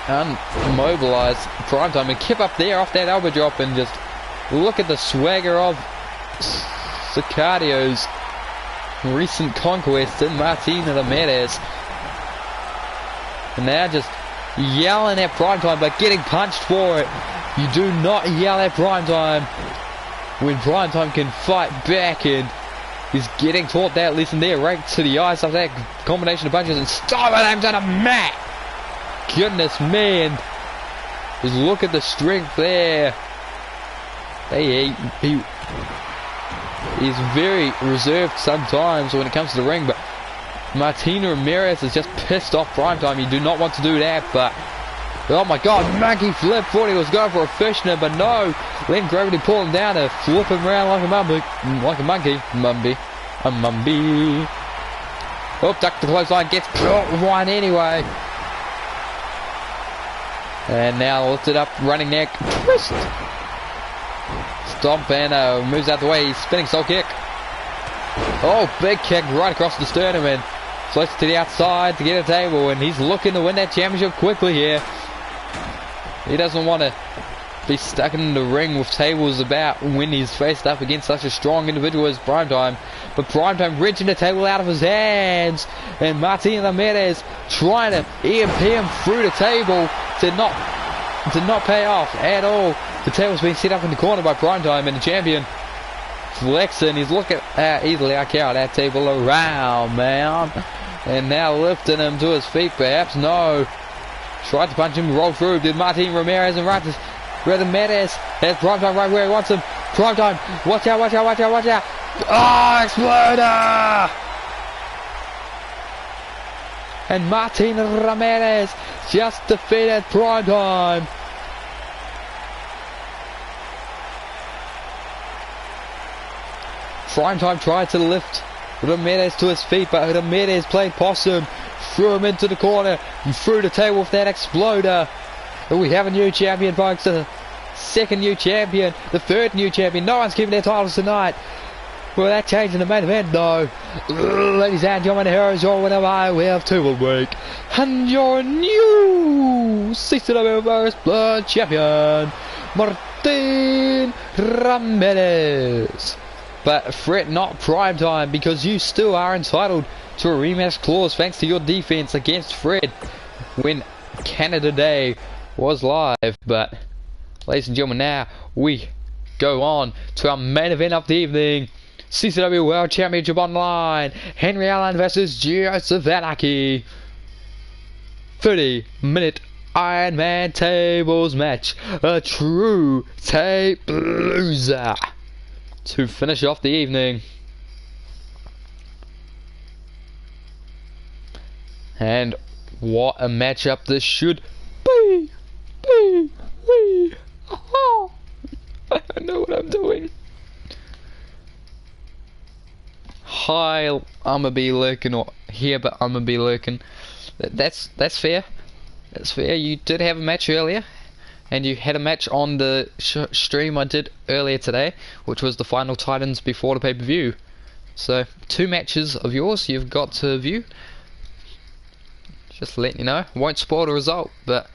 unmobilize Primetime and keep up there off that elbow drop, and just look at the swagger of Sicardio's recent conquest in Martina Ramirez. And now just yelling at Primetime, but getting punched for it. You do not yell at Primetime when Primetime can fight back, and he's getting taught that lesson there right to the eyes of that combination of punches, and stop it, aims on a mat. Goodness me, and just look at the strength there. He's very reserved sometimes when it comes to the ring, but Martina Ramirez is just pissed off Primetime. You do not want to do that, but oh my God, monkey flip. Thought he was going for a fishnet, but no. Let gravity pull him down and flip him around like a monkey. A mumby. Oh, duck the clothesline, gets caught with one anyway. And now lifted up, running neck, twist. Stomp, and moves out the way. Spinning soul kick. Oh, big kick right across the sternum, and floats to the outside to get a table, and he's looking to win that championship quickly here. He doesn't want to be stuck in the ring with tables about when he's faced up against such a strong individual as Primetime. But Primetime wrenching the table out of his hands, and Martina Ramirez trying to EMP him through the table. Did not pay off at all. The table's been set up in the corner by Primetime, and the champion flexing. He's looking at easily I carry that table around, man. And now lifting him to his feet, perhaps. No. Tried to punch him, roll through. Did Martin Ramirez, and right to Ramirez has Primetime right where he wants him. Primetime, watch out, watch out, watch out, watch out. Oh, exploder! And Martin Ramirez just defeated Primetime. Primetime tried to lift Ramirez to his feet, but Ramirez played possum, threw him into the corner, and threw the table with that exploder. And we have a new champion, folks. The second new champion, the third new champion. No one's giving their titles tonight. Will that change in the main event? No. Ladies and gentlemen, here is your winner by way of table break, and your new CCW First Blood champion, Martin Ramirez. But fret not, Primetime, because you still are entitled to a rematch clause thanks to your defense against Fred when Canada Day was live. But ladies and gentlemen, now we go on to our main event of the evening. CCW World Championship online. Henry Allen versus Joseph Anarchy. 30-minute Iron Man tables match. A true Tablooza to finish off the evening. And what a matchup this should be. Oh, I don't know what I'm doing. Hi, I'ma be lurking, or here, but I'ma be lurking. That's fair. That's fair. You did have a match earlier, and you had a match on the stream I did earlier today, which was the Final Titans before the pay-per-view. So 2 matches of yours you've got to view. Just letting you know. Won't spoil the result, but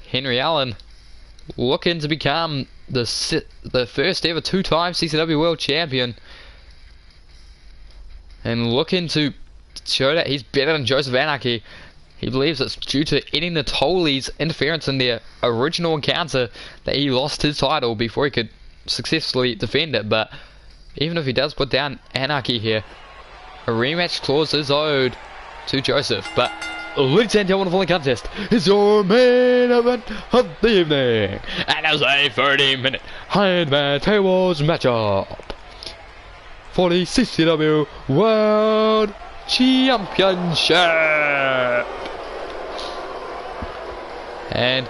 Henry Allen looking to become the first ever 2-time CCW World Champion, and looking to show that he's better than Joseph Anarchy. He believes it's due to Eddie Natoli's interference in their original encounter that he lost his title before he could successfully defend it. But even if he does put down Anarchy here, a rematch clause is owed to Joseph. But ladies and gentlemen, the contest is your main event of the evening, and as a 30-minute Ironman tables matchup for the CCW World Championship. And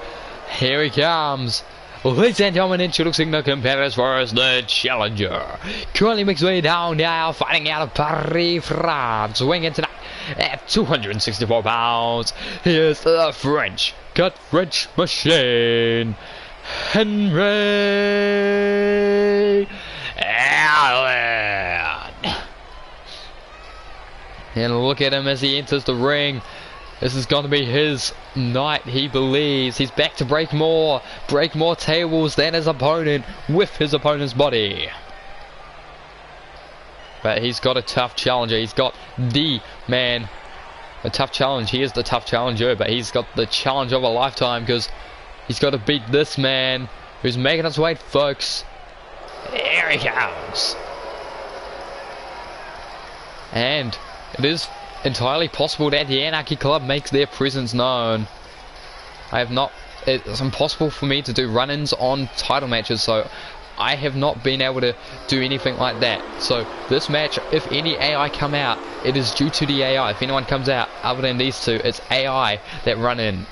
here he comes. Ladies and gentlemen, introducing the competitors first, the challenger. Currently makes way down now, fighting out of Paris, France. Weighing tonight at 264 pounds. Here's the French machine, Henry Allen. And look at him as he enters the ring. This is going to be his night, he believes. He's back to break more tables than his opponent with his opponent's body. But he's got a tough challenger. He's got the man, a tough challenge. He is the tough challenger, but he's got the challenge of a lifetime because he's got to beat this man who's making his way, folks. Here he comes. And it is entirely possible that the Anarchy Club makes their presence known. It's impossible for me to do run-ins on title matches, so I have not been able to do anything like that. So this match, if any AI come out, it is due to the AI. If anyone comes out other than these two, it's AI that run in.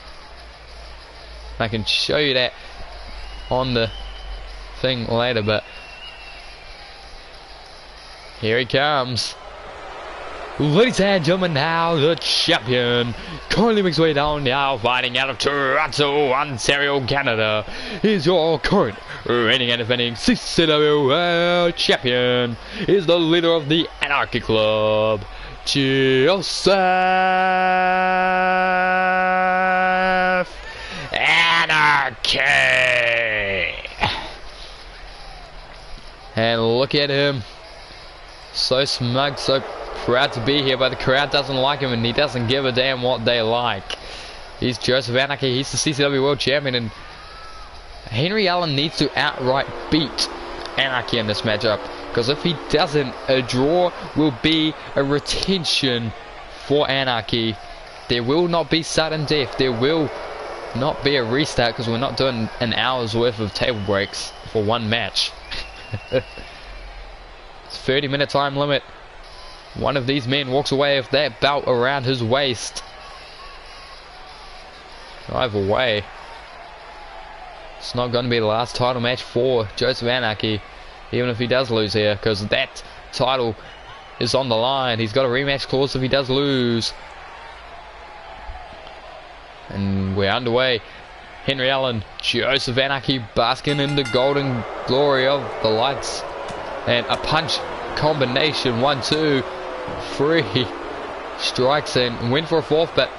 I can show you that on the thing later, but here he comes. Ladies and gentlemen, now the champion, currently makes way down now, fighting out of Toronto, Ontario, Canada, is your current reigning and defending CCW World Champion, is the leader of the Anarchy Club, Joseph Anarchy. And look at him, so smug, so proud to be here, but the crowd doesn't like him and he doesn't give a damn what they like. He's Joseph Anarchy, he's the CCW World Champion, and Henry Allen needs to outright beat Anarchy in this matchup, because if he doesn't, a draw will be a retention for Anarchy. There will not be sudden death, there will not be a restart, because we're not doing an hour's worth of table breaks for one match. It's 30-minute time limit. One of these men walks away with that belt around his waist. Drive away. It's not going to be the last title match for Joseph Anarchy, even if he does lose here, because that title is on the line. He's got a rematch clause if he does lose. And we're underway. Henry Allen, Joseph Anarchy basking in the golden glory of the lights. And a punch combination, 1-2. 3 strikes and went for a fourth, but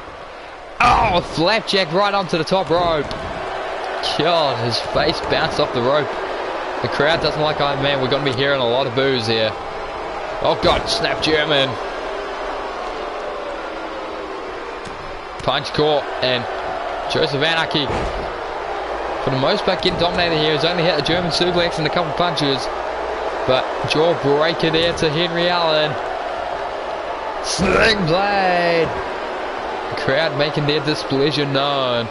oh, flapjack right onto the top rope. God, his face bounced off the rope. The crowd doesn't like Iron Man. We're going to be hearing a lot of boos here. Oh God, snap German. Punch caught, and Joseph Anarchy, for the most part, getting dominated here. He's only hit a German suplex and a couple punches, but jaw breaker there to Henry Allen. Sling blade. The crowd making their displeasure known.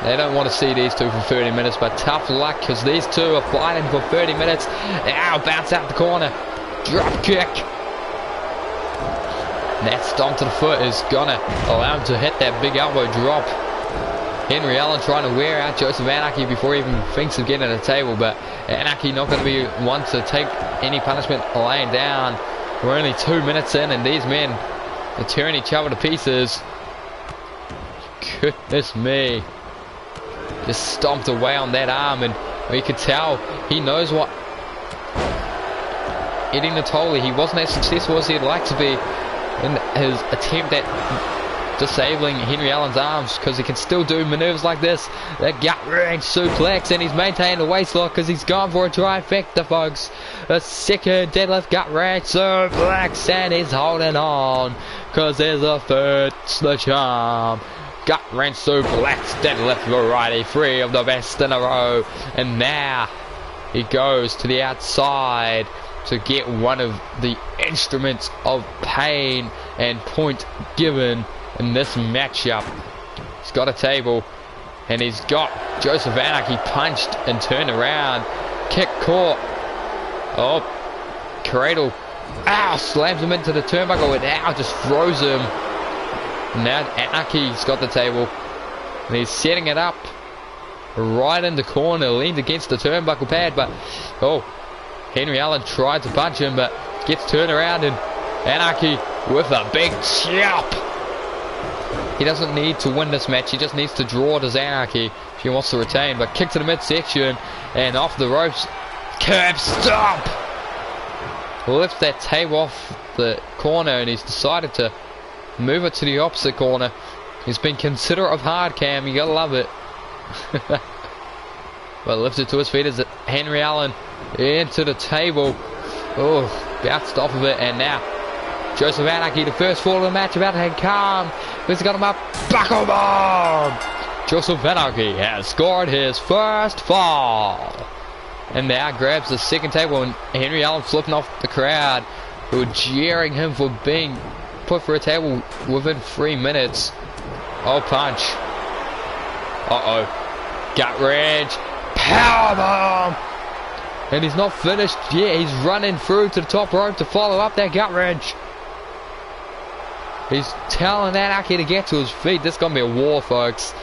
They don't want to see these two for 30 minutes, but tough luck, because these two are fighting for 30 minutes. Now bounce out the corner. Drop kick. That stomp to the foot is gonna allow him to hit that big elbow drop. Henry Allen trying to wear out Joseph Anarchy before he even thinks of getting a table, but Anarchy not going to be one to take any punishment laying down. We're only 2 minutes in and these men are tearing each other to pieces. Goodness me. Just stomped away on that arm, and you could tell he knows what hitting the Tolly. He wasn't as successful as he'd like to be in his attempt at disabling Henry Allen's arms, because he can still do maneuvers like this. The gut wrench suplex, and he's maintained the waist lock because he's gone for a trifecta, folks. The second deadlift gut wrench suplex, and he's holding on because there's a third, the charm. Gut wrench suplex, deadlift variety, 3 of the best in a row, and now he goes to the outside. to get one of the instruments of pain and point given in this matchup. He's got a table, and he's got Joseph Anarchy punched and turned around. Kick caught. Oh, cradle. Ow, slams him into the turnbuckle, and now just throws him. Now Anarchy's got the table, and he's setting it up right in the corner, leaned against the turnbuckle pad, but oh, Henry Allen tried to punch him, but gets turned around, and Anarchy with a big chop. He doesn't need to win this match, he just needs to draw it as Anarchy if he wants to retain. But kick to the midsection, and off the ropes, curb stomp. Lifts that table off the corner, and he's decided to move it to the opposite corner. He's been considerate of hard cam, you gotta love it. But lifted to his feet as Henry Allen into the table. Oh, bounced off of it, and now Joseph Anarchy, the first fall of the match, about to come. He's got him up, buckle bomb. Joseph Anarchy has scored his first fall, and now grabs the second table, and Henry Allen flipping off the crowd who are jeering him for being put for a table within 3 minutes. Oh, punch. Gut wrench. Powerbomb. And he's not finished yet. He's running through to the top rope to follow up that gut wrench. He's telling Anarchy to get to his feet. This is going to be a war, folks.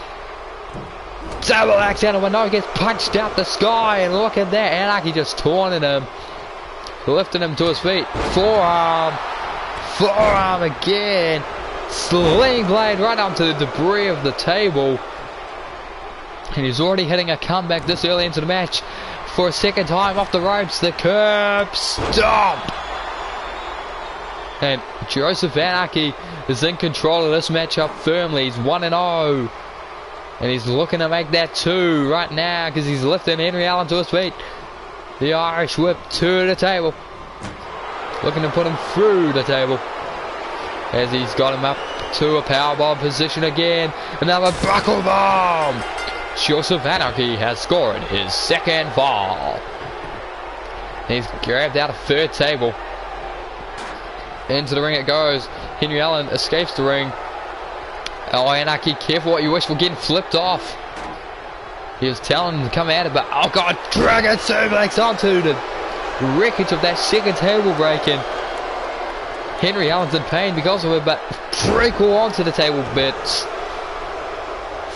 Double axe out of window, gets punched out the sky, and look at that. Anarchy just taunting him. Lifting him to his feet. Forearm. Forearm again. Sling blade right onto the debris of the table. And he's already hitting a comeback this early into the match. For a second time off the ropes, the curb stomp. And Joseph Anarchy is in control of this matchup firmly. He's 1-0. And he's looking to make that 2 right now, because he's lifting Henry Allen to his feet. The Irish whip to the table. Looking to put him through the table, as he's got him up to a powerbomb position again. Another buckle bomb. Joseph Anarchy has scored his second fall. He's grabbed out a third table. Into the ring it goes. Henry Allen escapes the ring. Oh, Anarchy, careful what you wish for, getting flipped off. He was telling him to come at it, but oh god, dragon suplex onto the wreckage of that second table breaking. Henry Allen's in pain because of it, but prequel onto the table bits.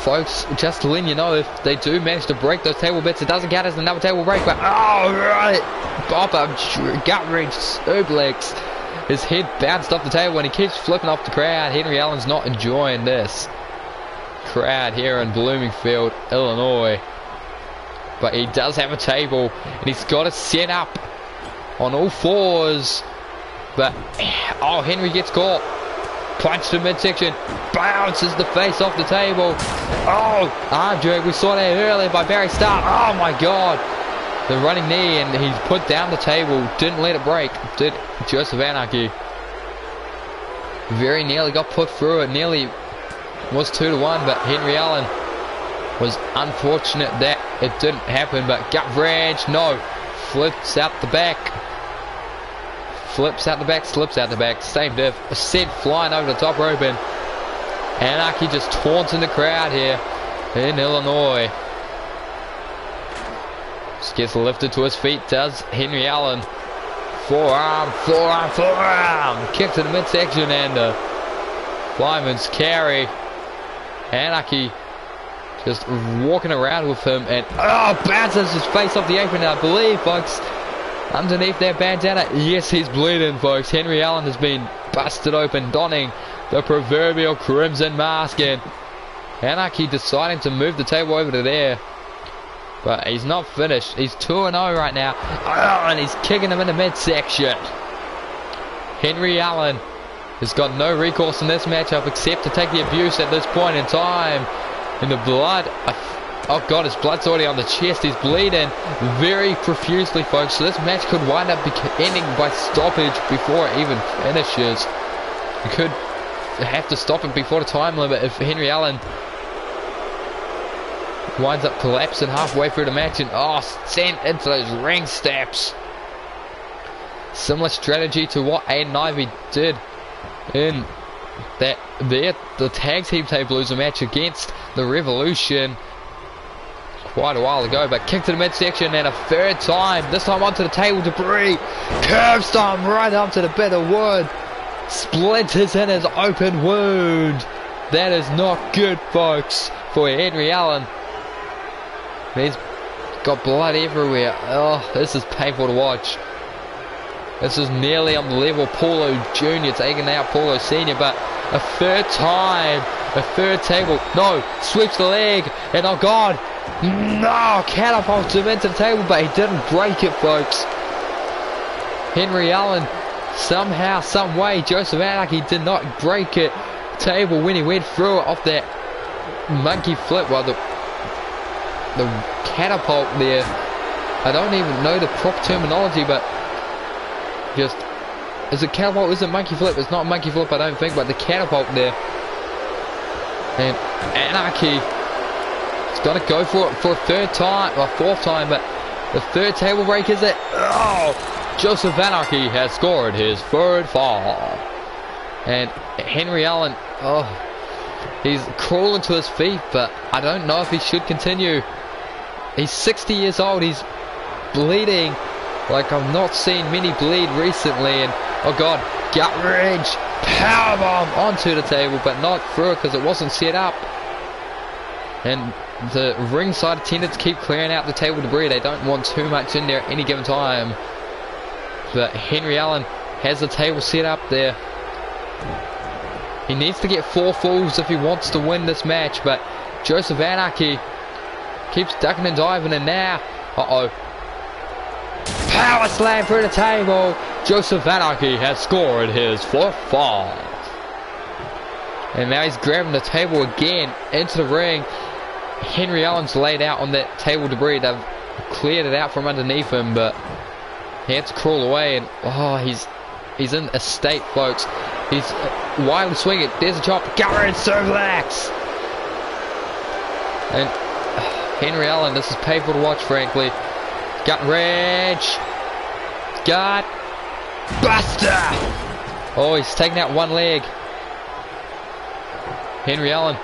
Folks, just to let you know, if they do manage to break those table bits, it doesn't count as another table break, but oh right, bop up, gut wrench, suplex. His head bounced off the table and he keeps flipping off the crowd. Henry Allen's not enjoying this. Crowd here in Bloomingfield, Illinois. But he does have a table, and he's got it set up on all fours. But, oh, Henry gets caught. Punch to midsection. Bounces the face off the table. Oh, arm drag. We saw that earlier by Barry Starr. Oh, my God. The running knee, and he's put down the table. Didn't let it break. Did Joseph Anarchy. Very nearly got put through it. Nearly was 2-1, but Henry Allen was unfortunate that it didn't happen. But gut wrench, no. Flips out the back. Flips out the back, slips out the back. Same diff. Sent flying over the top rope, and Anarchy just taunting the crowd here in Illinois. Just gets lifted to his feet, does Henry Allen. Forearm, forearm, forearm. Kick to the midsection, and fireman's carry. Anarchy just walking around with him, and oh, bounces his face off the apron. I believe, folks, underneath that bandana, yes, he's bleeding, folks. Henry Allen has been busted open, donning the proverbial crimson mask, and Anarchy deciding to move the table over to there. But he's not finished. He's 2-0 right now. Oh, and he's kicking him in the midsection. Henry Allen has got no recourse in this matchup except to take the abuse at this point in time. And the blood, oh god, his blood's already on the chest. He's bleeding very profusely, folks. So this match could wind up ending by stoppage before it even finishes. You could have to stop it before the time limit if Henry Allen winds up collapsing halfway through the match, and oh, sent into those ring steps. Similar strategy to what Aiden Ivy did in the tag team Tablooza match against the Revolution quite a while ago, but kick to the midsection and a third time, this time onto the table debris, curb stomp right up to the bit of wood, splinters in his open wound. That is not good, folks, for Henry Allen. He's got blood everywhere. Oh, this is painful to watch. This is nearly on the level of Paulo Jr. taking out Paulo Sr., but a third time, a third table. No, sweeps the leg, and oh God, no, catapults him into the table, but he didn't break it, folks. Henry Allen, somehow, some way, Joseph Anarchy did not break it. Table when he went through it off that monkey flip, well, the catapult there. I don't even know the proper terminology, but just, is it catapult? Is it monkey flip? It's not monkey flip, I don't think, but the catapult there. And Anarchy is going to go for it for a third time, or fourth time, but the third table break, is it? Oh, Joseph Anarchy has scored his third fall. And Henry Allen, oh, he's crawling to his feet, but I don't know if he should continue. He's 60 years old, he's bleeding like I've not seen many bleed recently, and oh God, gut wrench, powerbomb onto the table, but not through it because it wasn't set up. And the ringside attendants keep clearing out the table debris. They don't want too much in there at any given time. But Henry Allen has the table set up there. He needs to get 4 falls if he wants to win this match, but Joseph Anarchy keeps ducking and diving, and now, uh-oh, power slam through the table. Joseph Anarchy has scored his 4th fall. And now he's grabbing the table again into the ring. Henry Allen's laid out on that table debris. They've cleared it out from underneath him, but he had to crawl away, and oh, he's in a state, folks. He's wildly swinging. There's a chop. Gut suplex. And Henry Allen, this is painful to watch, frankly. Gut wrench. Gut buster. Oh, he's taking out one leg. Henry Allen,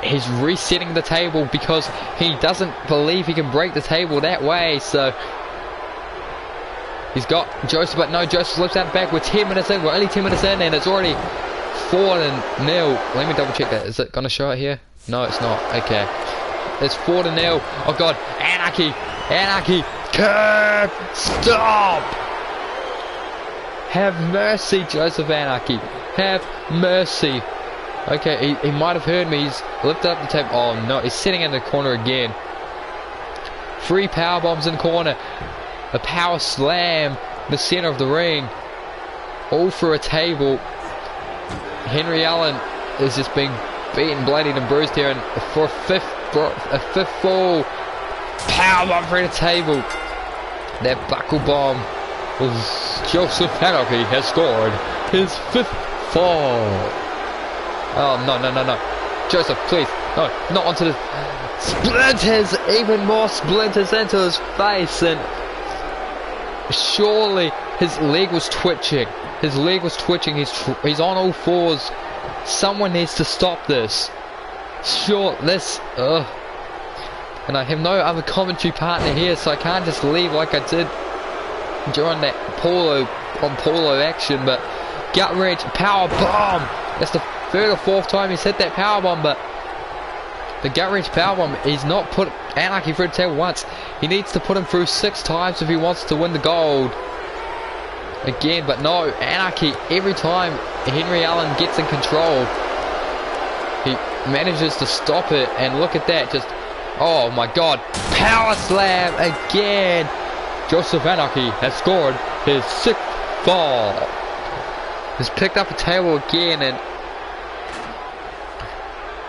he's resetting the table because he doesn't believe he can break the table that way. So he's got Joseph, but no, Joseph slips out back. We're 10 minutes in. We're only 10 minutes in, and it's already 4-0. Let me double check that. Is it going to show it here? No, it's not. Okay. It's 4-0. Oh God, Anarchy. Anarchy. Curb. Stop. Have mercy, Joseph Anarchy. Have mercy. Okay, he might have heard me. He's lifted up the table. Oh no, he's sitting in the corner again. 3 power bombs in the corner. A power slam in the center of the ring. All for a table. Henry Allen is just being beaten, bloodied and bruised here, and for a fifth fall. Power bomb through the table. That buckle bomb was Joseph Anarchy has scored his 5th fall. Oh, no. Joseph, please. No, not onto the splinters. Even more splinters into his face. And surely his leg was twitching. His leg was twitching. He's on all fours. Someone needs to stop this. Sure, this. And I have no other commentary partner here, so I can't just leave like I did during that Paulo action. But gut wrench, power bomb. That's the 3rd or 4th time he's hit that power bomb, but the gut wrench power bomb, he's not put Anarchy through the table once. He needs to put him through 6 times if he wants to win the gold again. But no, Anarchy, every time Henry Allen gets in control, he manages to stop it. And look at that, just, oh my God, power slam again. Joseph Anarchy has scored his 6th fall. He's picked up a table again, and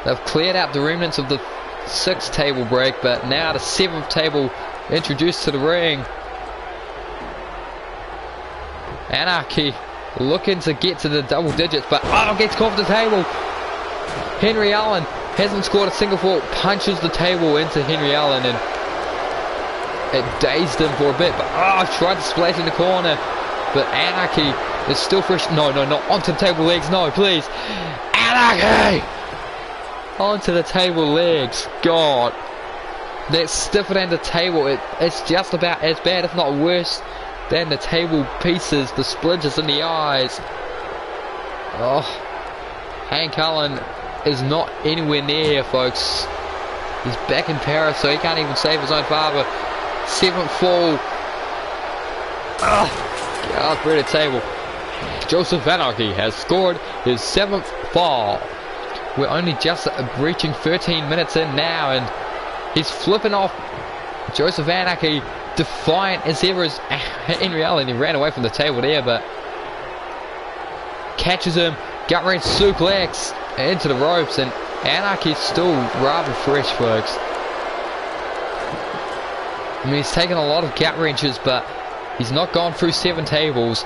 they've cleared out the remnants of the 6th table break, but now the 7th table introduced to the ring. Anarchy looking to get to the double digits, but gets caught off the table. Henry Allen hasn't scored a single fall, punches the table into Henry Allen, and it dazed him for a bit, but tried to splash in the corner. but Anarchy is still fresh. No, no, not onto the table legs. No, please. Anarchy! Onto the table legs. God. That's stiffer than the table. It's just about as bad, if not worse, than the table pieces, the splinters in the eyes. Oh. Hank Allen is not anywhere near here, folks. He's back in Paris, so he can't even save his own father. 7th fall. God, through the table. Joseph Anarchy has scored his 7th fall. We're only just reaching 13 minutes in now, and he's flipping off Joseph Anarchy, defiant as ever as Henry Allen. He ran away from the table there, but catches him, gut wrench suplex into the ropes, and Anarchy's still rather fresh, folks. I mean, he's taken a lot of gut wrenches, but he's not gone through 7 tables.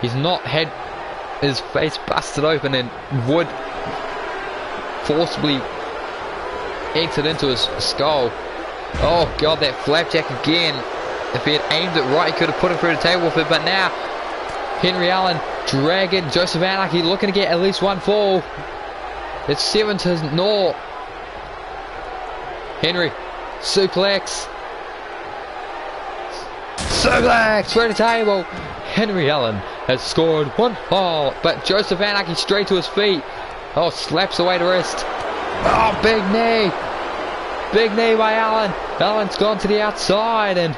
He's not had his face busted open and wood forcibly entered into his skull. Oh God, that flapjack again. If he had aimed it right, he could have put him through the table with it, but now Henry Allen dragging Joseph Anarchy, looking to get at least 1 fall. It's 7-0. Henry, suplex through the table. Henry Allen has scored 1 fall, but Joseph Anarchy straight to his feet. Oh, slaps away the wrist. Oh, big knee. Big knee by Allen. Allen's gone to the outside, and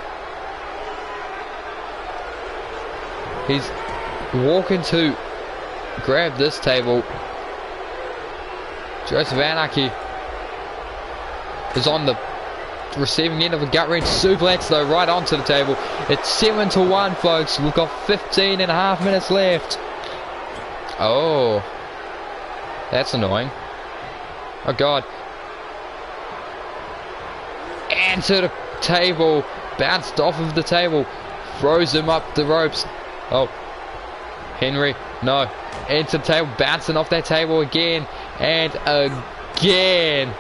he's walking to grab this table. Joseph Anarchy is on the receiving end of a gut wrench suplex, though, right onto the table. It's 7-1, folks. We've got 15.5 minutes left. Oh, that's annoying. Oh God. And to the table, bounced off of the table, throws him up the ropes. Oh, Henry, no, into the table, bouncing off that table again and again.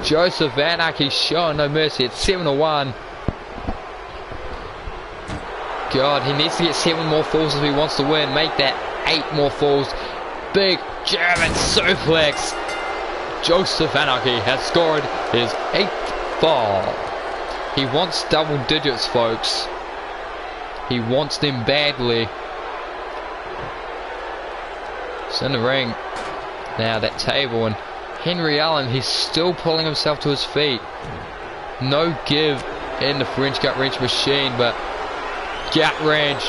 Joseph Anarchy showing no mercy. It's 7-1. God, he needs to get 7 more falls if he wants to win. Make that 8 more falls. Big German suplex. Joseph Anarchy has scored his 8th fall. He wants double digits, folks. He wants them badly. It's in the ring. Now that table, and Henry Allen, he's still pulling himself to his feet. No give in the French gut wrench machine, but gut wrench,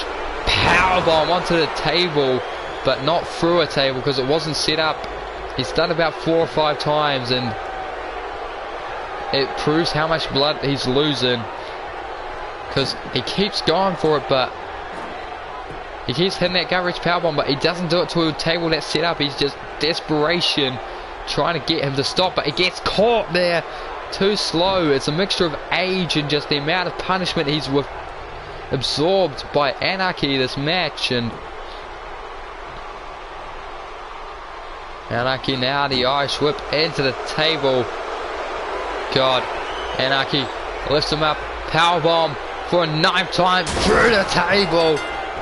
powerbomb onto the table, but not through a table because it wasn't set up. He's done about 4 or 5 times, and it proves how much blood he's losing because he keeps going for it, but he keeps hitting that gut wrench powerbomb, but he doesn't do it to a table that's set up. He's just desperation trying to get him to stop, but he gets caught there too slow. It's a mixture of age and just the amount of punishment he's absorbed by Anarchy this match. And Anarchy now the Irish whip into the table. God, Anarchy lifts him up, powerbomb for a 9th time through the table.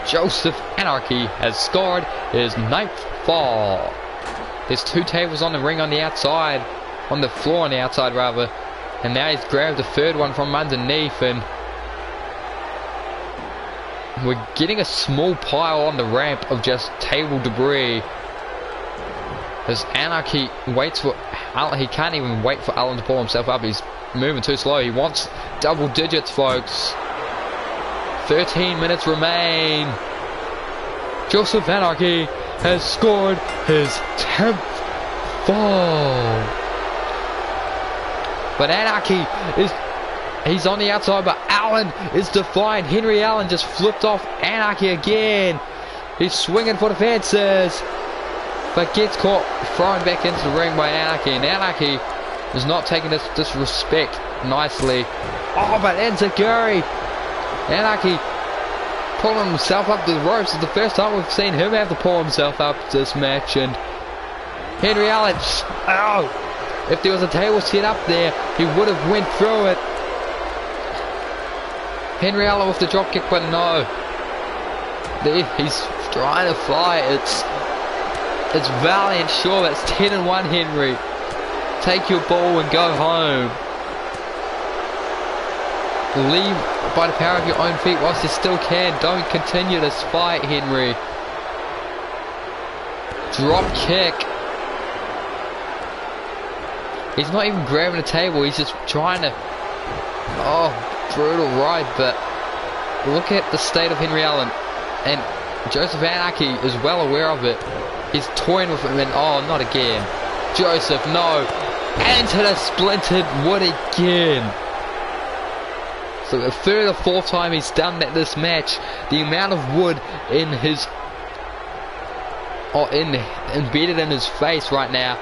Joseph Anarchy has scored his 9th fall. There's 2 tables on the ring on the outside, on the floor on the outside rather, and now he's grabbed a 3rd one from underneath, and we're getting a small pile on the ramp of just table debris as Anarchy waits for Allen. He can't even wait for Allen to pull himself up. He's moving too slow. He wants double digits, folks. 13 minutes remain. Joseph Anarchy has scored his 10th fall. But Anarchy he's on the outside, but Allen is defiant. Henry Allen just flipped off Anarchy again. He's swinging for the fences, but gets caught, thrown back into the ring by Anarchy, and Anarchy is not taking this disrespect nicely. Oh, but enziguri. Anarchy pulling himself up to the ropes. It's the first time we've seen him have to pull himself up this match, and Henry Allen, oh, if there was a table set up there, he would have went through it. Henry Allen with the drop kick, but no. He's trying to fight. It's valiant. Sure, that's 10-1, Henry. Take your ball and go home. Leave by the power of your own feet whilst you still can. Don't continue this fight, Henry. Drop kick. He's not even grabbing the table. He's just trying to... Oh, brutal ride, but look at the state of Henry Allen. And Joseph Anarchy is well aware of it. He's toying with him and... Oh, not again. Joseph, no. Into the splintered wood again. So the third or fourth time he's done that this match. The amount of wood in his... embedded in his face right now.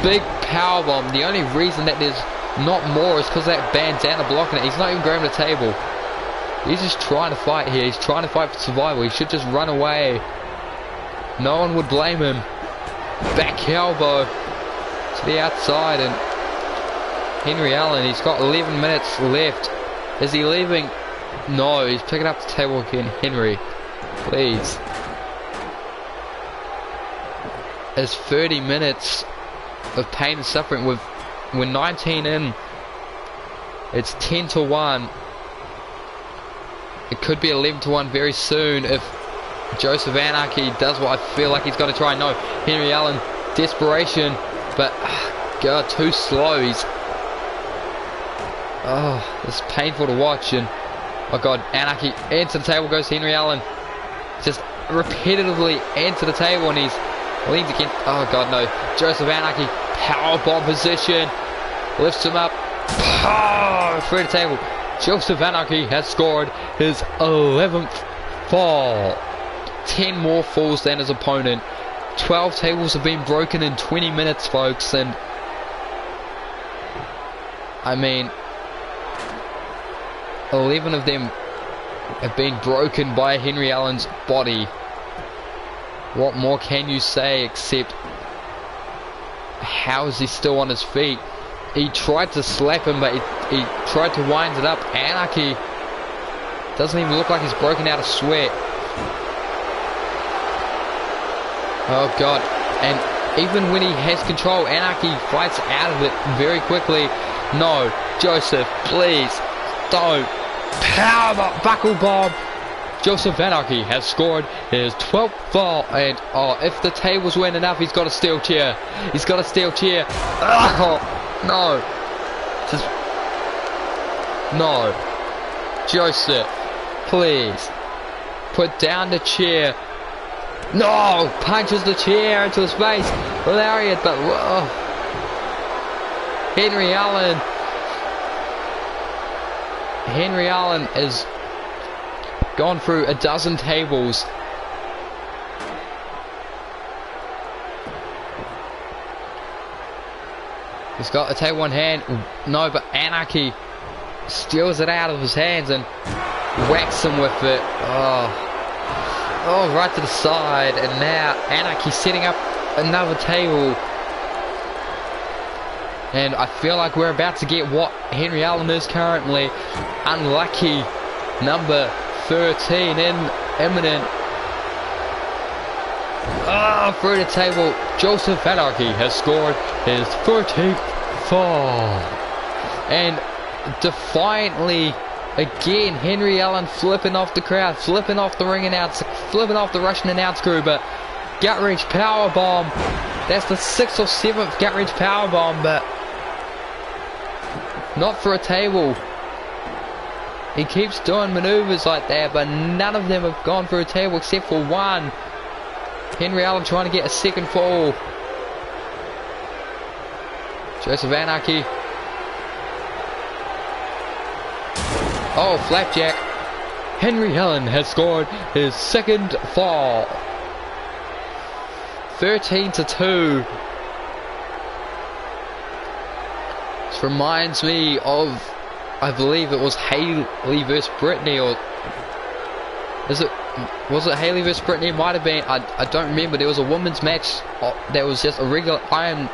Big powerbomb. The only reason that there's not more is because that bandana blocking it. He's not even grabbing the table. He's just trying to fight here. He's trying to fight for survival. He should just run away. No one would blame him. Back elbow to the outside, and Henry Allen, he's got 11 minutes left. Is he leaving? No, he's picking up the table again. Henry, please. It's 30 minutes of pain and suffering. We're 19 in. It's 10-1. It could be 11-1 very soon if Joseph Anarchy does what I feel like he's got to try. No, Henry Allen, desperation, but God, too slow. It's painful to watch. And oh God, Anarchy into the table goes Henry Allen, just repetitively into the table, and he's leans against. Oh God, no. Joseph Anarchy, powerbomb position, lifts him up, through the table. Joseph Anarchy has scored his 11th fall. 10 more falls than his opponent. 12 tables have been broken in 20 minutes, folks, and I mean, 11 of them have been broken by Henry Allen's body. What more can you say except how is he still on his feet? He tried to slap him, but he tried to wind it up. Anarchy doesn't even look like he's broken out of sweat. Oh God, and even when he has control, Anarchy fights out of it very quickly. No, Joseph, please, don't. Power buckle bomb. Joseph Anarchy has scored his 12th fall, and if the tables weren't enough, he's got a steel chair. He's got a steel chair. Oh, no. Just... No. Joseph, please. Put down the chair. No! Punches the chair into his face. Lariat, but... Whoa. Henry Allen. Henry Allen is gone through a dozen tables. He's got the table in hand. No, but Anarchy steals it out of his hands and whacks him with it. Oh, right to the side. And now Anarchy setting up another table. And I feel like we're about to get what Henry Allen is currently. Unlucky number 13 imminent. Through the table. Joseph Anarchy has scored his 13th fall. And defiantly, again, Henry Allen flipping off the crowd, flipping off the ring announcer, flipping off the Russian announce crew, but gut-wrench powerbomb. That's the 6th or 7th gut-wrench powerbomb, but not for a table. He keeps doing maneuvers like that, but none of them have gone for a table except for one. Henry Allen trying to get a second fall. Joseph Anarchy. Oh, flapjack. Henry Allen has scored his second fall. 13-2. This reminds me of, I believe it was Haley versus Brittany, or was it Haley versus Brittany? It might have been. I don't remember. There was a women's match that was just a regular Iron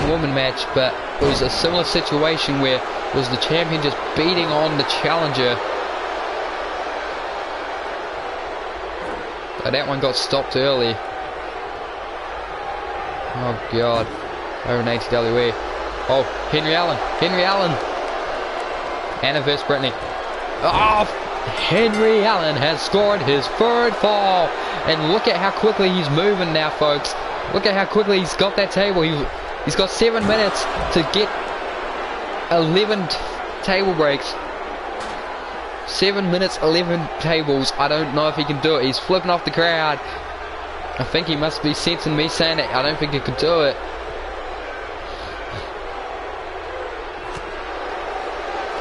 Woman match, but it was a similar situation where it was the champion just beating on the challenger. But that one got stopped early. Oh god. Over an ATWE. Oh, Henry Allen. Anna versus Brittany. Oh, Henry Allen has scored his third fall. And look at how quickly he's moving now, folks. Look at how quickly he's got that table. He's got 7 minutes to get 11 table breaks. 7 minutes, 11 tables. I don't know if he can do it. He's flipping off the crowd. I think he must be sensing me saying that. I don't think he could do it.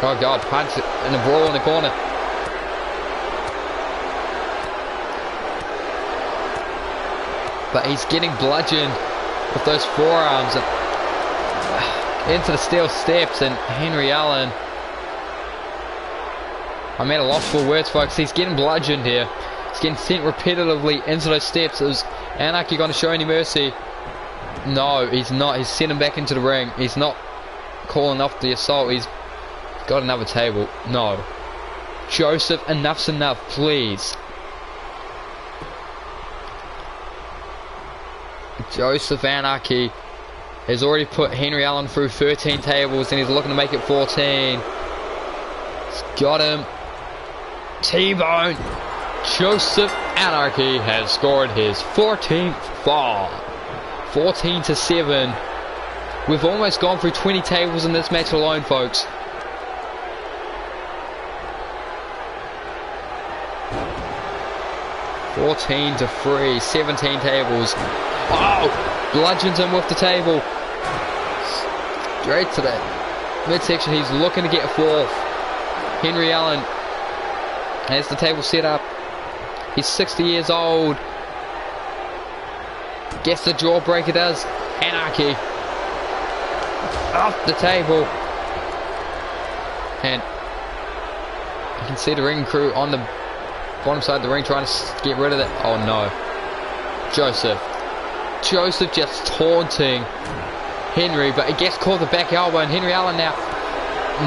Oh god, punch in a brawl in the corner. But he's getting bludgeoned with those forearms and into the steel steps, and Henry Allen, I'm at a loss for words, folks. He's getting bludgeoned here. He's getting sent repetitively into those steps. Is Anarchy going to show any mercy? No, he's not. He's sent him back into the ring. He's not calling off the assault. He's got another table. No. Joseph, enough's enough, please. Joseph Anarchy has already put Henry Allen through 13 tables and he's looking to make it 14. He's got him. T-bone. Joseph Anarchy has scored his 14th fall. 14-7. We've almost gone through 20 tables in this match alone, folks. (14-3), 17 tables. Oh! Bludgeons him with the table. Straight to that midsection. He's looking to get a fourth. Henry Allen has the table set up. He's 60 years old. Guess the jawbreaker does. Anarchy. Off the table. And you can see the ring crew on the bottom side of the ring trying to get rid of it. Oh no. Joseph just taunting Henry, but he gets caught the back elbow, and Henry Allen now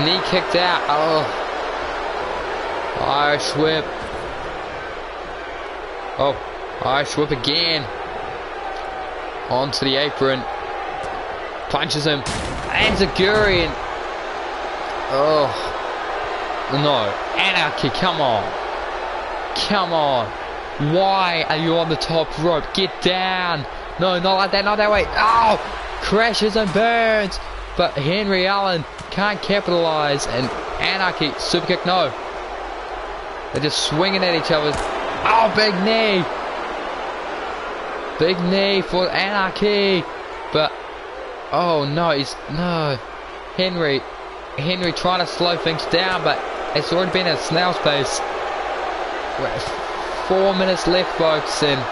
knee kicked out. Oh, Irish whip. Oh, Irish whip again. Onto the apron. Punches him. And Zaguri. And oh no. Anarchy, come on. Come on. Why are you on the top rope? Get down. No, not like that, not that way. Oh! Crashes and burns. But Henry Allen can't capitalize. And Anarchy, super kick, no. They're just swinging at each other. Oh, big knee. Big knee for Anarchy. But, oh no, Henry trying to slow things down, but it's already been at a snail's pace. 4 minutes left, folks, and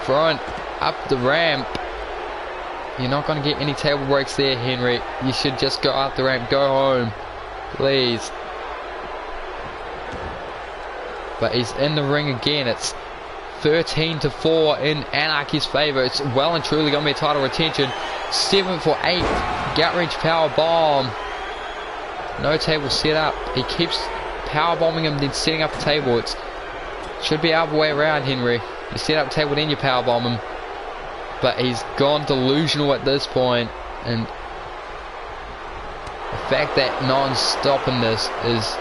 throwing up the ramp. You're not going to get any table breaks there, Henry. You should just go up the ramp, go home, please. But he's in the ring again. It's 13-4 in Anarchy's favour. It's well and truly going to be a title retention. 7 for 8. Gut wrench power bomb. No table set up. He keeps power bombing him, then setting up a table. It should be the other way around, Henry. You set up a table, then you power bomb him. But he's gone delusional at this point, and the fact that no one's stopping this is,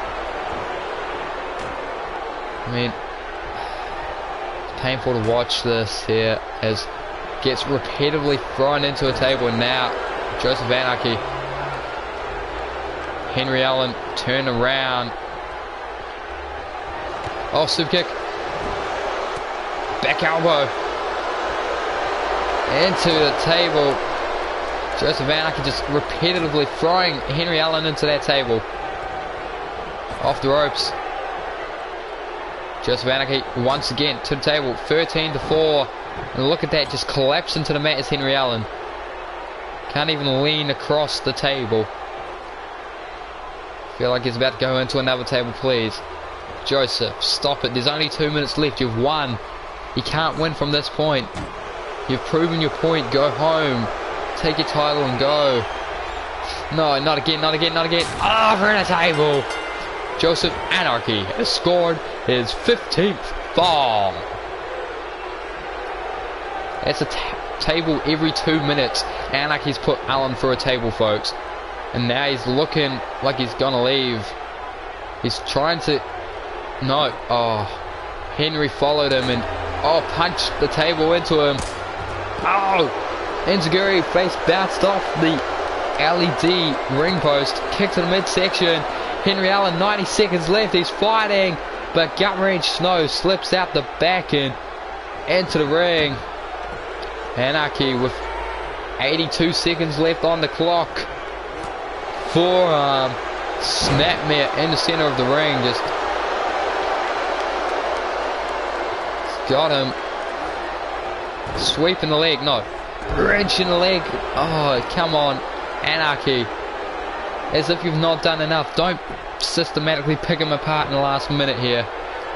I mean, it's painful to watch this here as gets repeatedly thrown into a table. And now Joseph Anarchy, Henry Allen turn around. Oh, super kick. Back elbow. Into the table. Joseph Anarchy just repetitively throwing Henry Allen into that table. Off the ropes. Joseph Anarchy once again to the table. 13-4. And look at that, just collapse into the mat as Henry Allen. Can't even lean across the table. Feel like he's about to go into another table, please. Joseph, stop it. There's only 2 minutes left. You've won. You can't win from this point. You've proven your point. Go home. Take your title and go. No, not again, not again, not again. Oh, we're in a table. Joseph Anarchy has scored his 15th fall. That's a table every 2 minutes. Anarchy's put Alan through a table, folks. And now he's looking like he's gonna leave. He's trying to... No. Oh. Henry followed him and... Oh, punched the table into him. Oh! Enziguri face bounced off the LED ring post. Kicked to the midsection. Henry Allen, 90 seconds left. He's fighting. But gut wrench Snow slips out the back and into the ring. Anarchy with 82 seconds left on the clock. Forearm snapmare in the center of the ring. Just got him. Sweeping the leg. No. Wrenching the leg. Oh, come on. Anarchy. As if you've not done enough. Don't systematically pick him apart in the last minute here.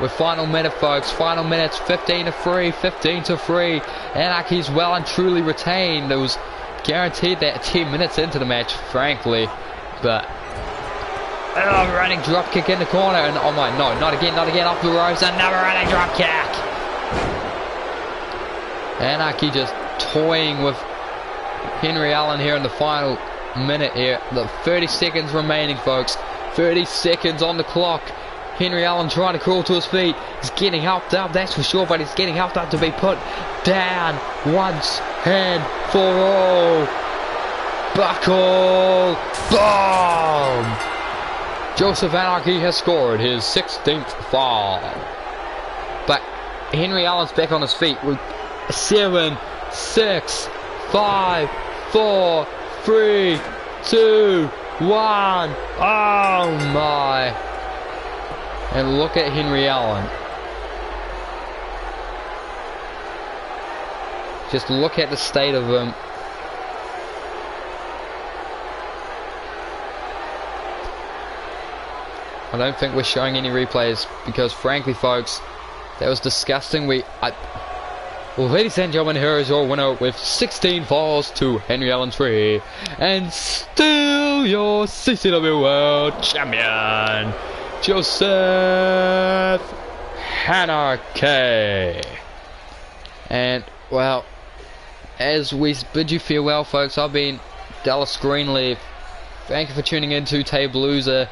With final minute, folks. Final minutes. 15-3. 15-3. Anarchy's well and truly retained. It was guaranteed that 10 minutes into the match, frankly. But running drop kick in the corner. And oh my, no, not again, not again. Off the ropes. Another running drop kick. Anarchy just toying with Henry Allen here in the final minute here. The 30 seconds remaining, folks. 30 seconds on the clock. Henry Allen trying to crawl to his feet. He's getting helped up, that's for sure, but he's getting helped up to be put down once and for all. Buckle. Boom! Joseph Anarchy has scored his 16th fall. But Henry Allen's back on his feet with 7, 6, 5, 4, 3, 2, 1. Oh my. And look at Henry Allen. Just look at the state of him. I don't think we're showing any replays because frankly, folks, that was disgusting. Well, ladies and gentlemen, here is your winner with 16 falls to Henry Allen 3. And still your CCW World Champion, Joseph Anarchy. And, well, as we bid you farewell, folks, I've been Dallas Greenleaf. Thank you for tuning in to Tablooza.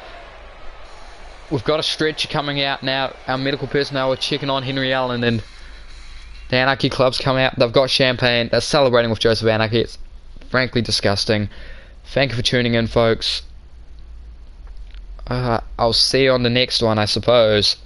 We've got a stretcher coming out now. Our medical personnel are checking on Henry Allen, and the Anarchy Club's come out. They've got champagne. They're celebrating with Joseph Anarchy. It's frankly disgusting. Thank you for tuning in, folks. I'll see you on the next one, I suppose.